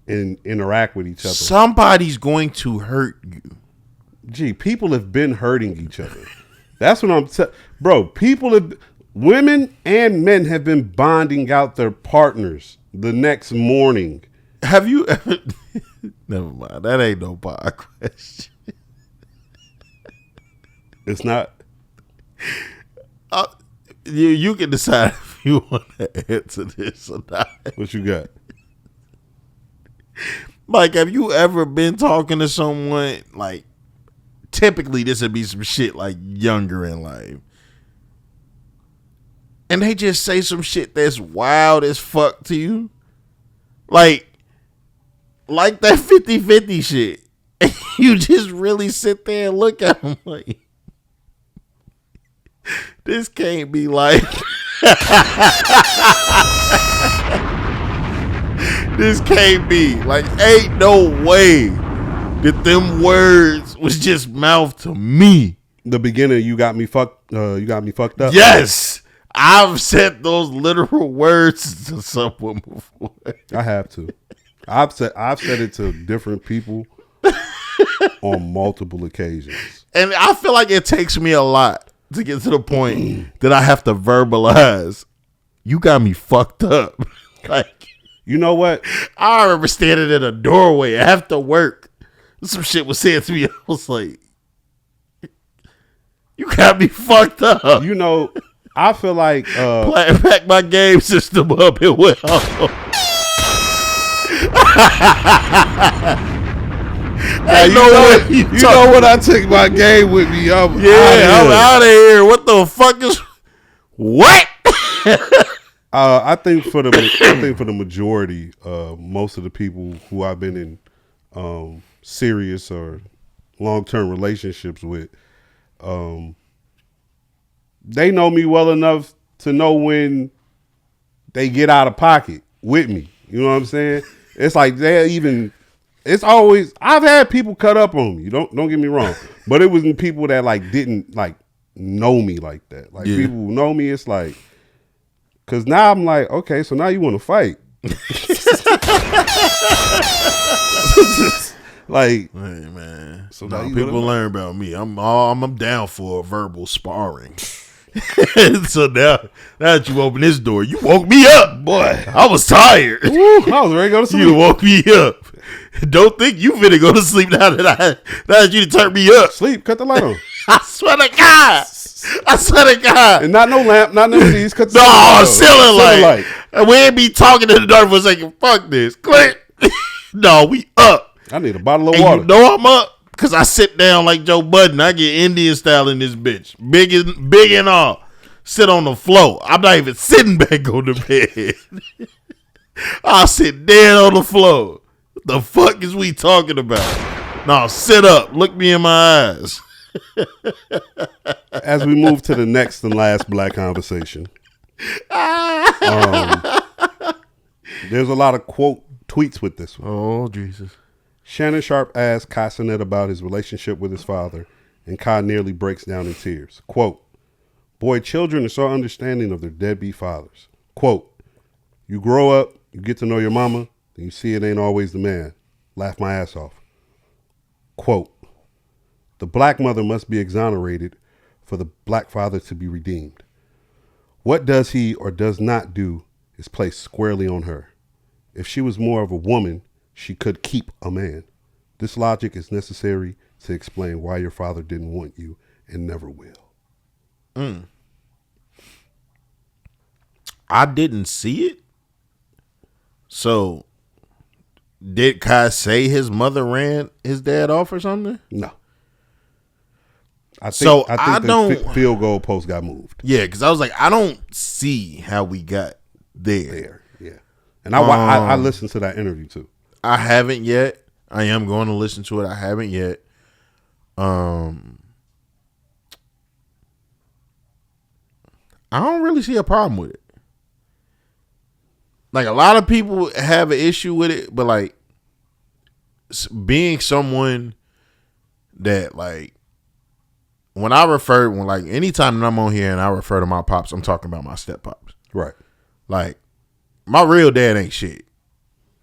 and interact with each other. Somebody's going to hurt you. Gee, people have been hurting each other. That's what I'm bro, women and men have been bonding out their partners the next morning. Have you ever? Never mind. That ain't no pod question. It's not. You can decide if you want to answer this or not. What you got? Like, have you ever been talking to someone, like, typically this would be some shit like younger in life, and they just say some shit that's wild as fuck to you? Like that 50-50 shit. And you just really sit there and look at them like, this can't be life. This can't be. Like, ain't no way that them words was just mouth to me. The beginner, you got me fucked up. Yes. I've said those literal words to someone before. I have to. I've said it to different people on multiple occasions. And I feel like it takes me a lot to get to the point that I have to verbalize, you got me fucked up. Like, you know what? I remember standing in a doorway after work. Some shit was said to me. I was like, you got me fucked up. You know, I feel like Pack my game system up and went home. you know when I take my game with me, I'm out of here. What the fuck is what? I think for the majority, most of the people who I've been in serious or long-term relationships with, they know me well enough to know when they get out of pocket with me. You know what I'm saying? It's like it's always, I've had people cut up on me. Don't get me wrong, but it was people that like didn't like know me like that. Like people who know me, it's like, cause now I'm like, okay, so now you want to fight? Like, hey man, so no, now you people learn about me. I'm down for verbal sparring. So now that you open this door, you woke me up, boy. I was tired. Woo, I was ready to go to sleep. You woke me up. Don't think you finna go to sleep now that you turn me up. Sleep, cut the light on. I swear to God. And not no lamp, not no these. Cut the ceiling light. And we ain't be talking in the dark for a second. Fuck this. Click. No, we up. I need a bottle of water. You know I'm up because I sit down like Joe Budden. I get Indian style in this bitch. Big and all. Sit on the floor. I'm not even sitting back on the bed. I'll sit dead on the floor. What the fuck is we talking about? No, sit up. Look me in my eyes. As we move to the next and last Black Conversation, there's a lot of quote tweets with this one. Oh, Jesus. Shannon Sharp asked Kai Cenat about his relationship with his father, and Kai nearly breaks down in tears. Quote, boy, children are so understanding of their deadbeat fathers. Quote, you grow up, you get to know your mama, then you see it ain't always the man. Laugh my ass off. Quote, the black mother must be exonerated for the black father to be redeemed. What does he or does not do is placed squarely on her. If she was more of a woman, she could keep a man. This logic is necessary to explain why your father didn't want you and never will. I didn't see it. So, did Kai say his mother ran his dad off or something? No. I think the field goal post got moved. Yeah, because I was like, I don't see how we got there. Yeah. And I listened to that interview too. I haven't yet. I am going to listen to it. I haven't yet. I don't really see a problem with it. Like, a lot of people have an issue with it, but like, being someone that like, anytime that I'm on here and I refer to my pops, I'm talking about my step pops. Right. Like, my real dad ain't shit.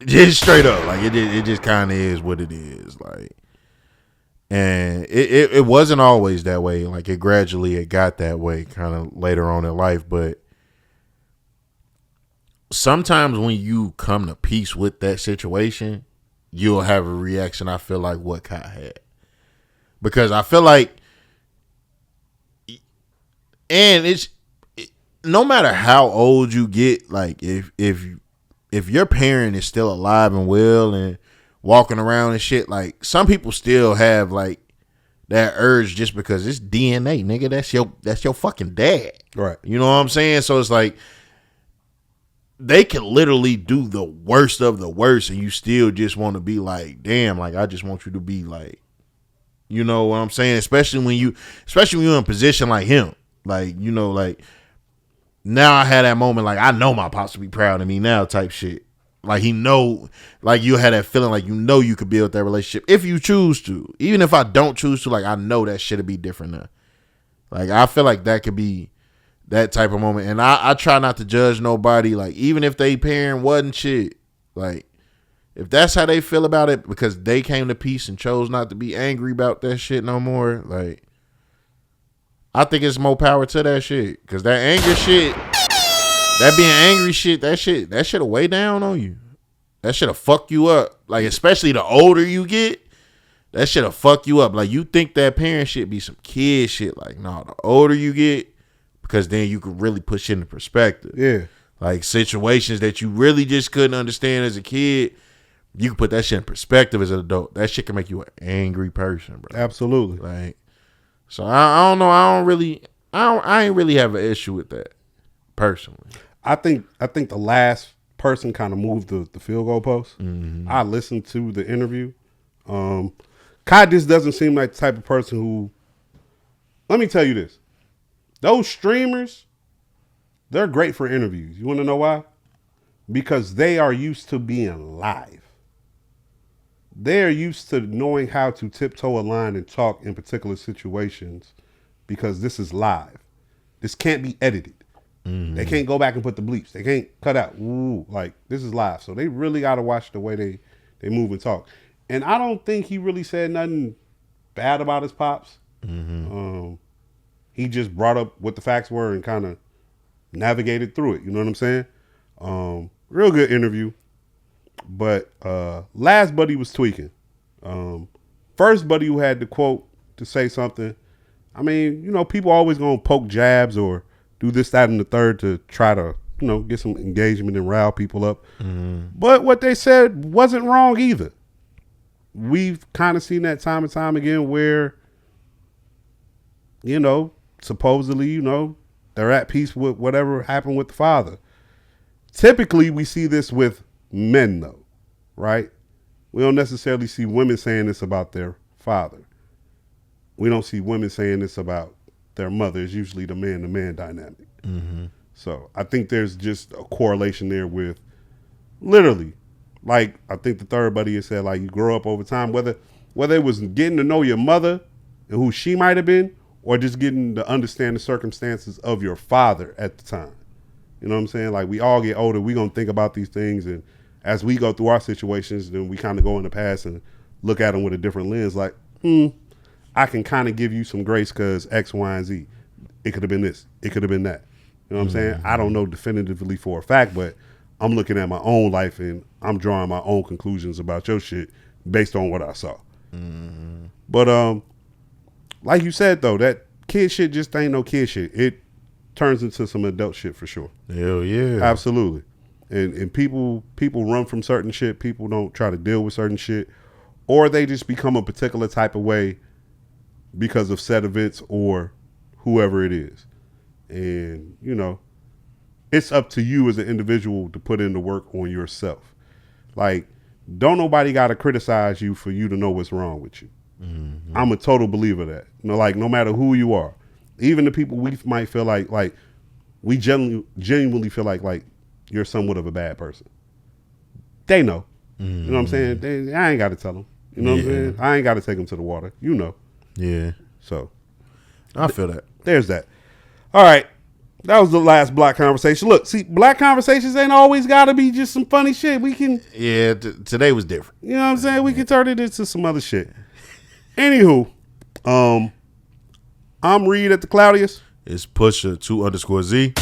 Just straight up. Like, it just kind of is what it is. Like, and it wasn't always that way. Like, it got that way kind of later on in life. But sometimes when you come to peace with that situation, you'll have a reaction, I feel like, what Kai had. Because I feel like, and no matter how old you get, like, if your parent is still alive and well and walking around and shit, like, some people still have like that urge just because it's DNA, nigga. That's your fucking dad. Right. You know what I'm saying? So it's like, they can literally do the worst of the worst and you still just want to be like, damn, like, I just want you to be like, you know what I'm saying? Especially when you're in a position like him. Like, you know, like, now I had that moment, like, I know my pops would be proud of me now type shit. Like, he know, like, you had that feeling like, you know, you could build that relationship if you choose to. Even if I don't choose to, like, I know that shit'll be different now. Like, I feel like that could be that type of moment. And I try not to judge nobody, like, even if they parent wasn't shit. Like, if that's how they feel about it because they came to peace and chose not to be angry about that shit no more, like, I think it's more power to that shit. Because that anger shit, that being angry shit, that shit'll weigh down on you. That shit'll fuck you up. Like, especially the older you get, that shit'll fuck you up. Like, you think that parent shit be some kid shit. Like, no, the older you get, because then you could really put shit into perspective. Yeah. Like situations that you really just couldn't understand as a kid, you can put that shit in perspective as an adult. That shit can make you an angry person, bro. Absolutely. Like, so I don't know. I ain't really have an issue with that personally. I think the last person kind of moved the field goal post. I listened to the interview. Kai just doesn't seem like the type of person who. Let me tell you this: those streamers, they're great for interviews. You want to know why? Because they are used to being live. They are used to knowing how to tiptoe a line and talk in particular situations because this is live. This can't be edited. They can't go back and put the bleeps. They can't cut out. Ooh, like, this is live. So they really got to watch the way they move and talk. And I don't think he really said nothing bad about his pops. He just brought up what the facts were and kind of navigated through it. You know what I'm saying? Real good interview. But last buddy was tweaking. First buddy who had the quote to say something. I mean, you know, people always going to poke jabs or do this, that, and the third to try to, you know, get some engagement and rile people up. But what they said wasn't wrong either. We've kind of seen that time and time again where, you know, supposedly, you know, they're at peace with whatever happened with the father. Typically, we see this with men, though, right? We don't necessarily see women saying this about their father. We don't see women saying this about their mother. It's usually the man-to-man dynamic. So I think there's just a correlation there with literally, like I think the third buddy had said, like you grow up over time, whether it was getting to know your mother and who she might have been, or just getting to understand the circumstances of your father at the time. You know what I'm saying? Like we all get older, we gonna think about these things, and as we go through our situations, then we kind of go in the past and look at them with a different lens. Like, I can kind of give you some grace because X, Y, and Z. It could have been this. It could have been that. You know what I'm saying? I don't know definitively for a fact, but I'm looking at my own life and I'm drawing my own conclusions about your shit based on what I saw. But like you said, though, that kid shit just ain't no kid shit. It turns into some adult shit for sure. Hell yeah. Absolutely. And people run from certain shit. People don't try to deal with certain shit. Or they just become a particular type of way because of said events or whoever it is. And, you know, it's up to you as an individual to put in the work on yourself. Like, don't nobody got to criticize you for you to know what's wrong with you. I'm a total believer that. You know, like, no matter who you are, even the people we might feel like we genuinely feel like you're somewhat of a bad person. They know. You know what I'm saying? I ain't got to tell them. You know what I'm saying? I ain't got to take them to the water. You know. Yeah. So. I feel that. There's that. All right. That was the last Black Conversation. Look, see, Black Conversations ain't always got to be just some funny shit. We can. Yeah, today was different. You know what I'm saying? We can turn it into some other shit. Anywho, I'm Reed at the Claudius. It's Pusha 2_Z.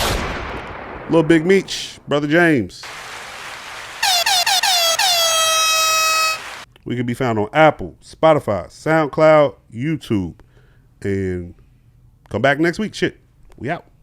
Little Big Meech, Brother James. We can be found on Apple, Spotify, SoundCloud, YouTube. And come back next week. Shit. We out.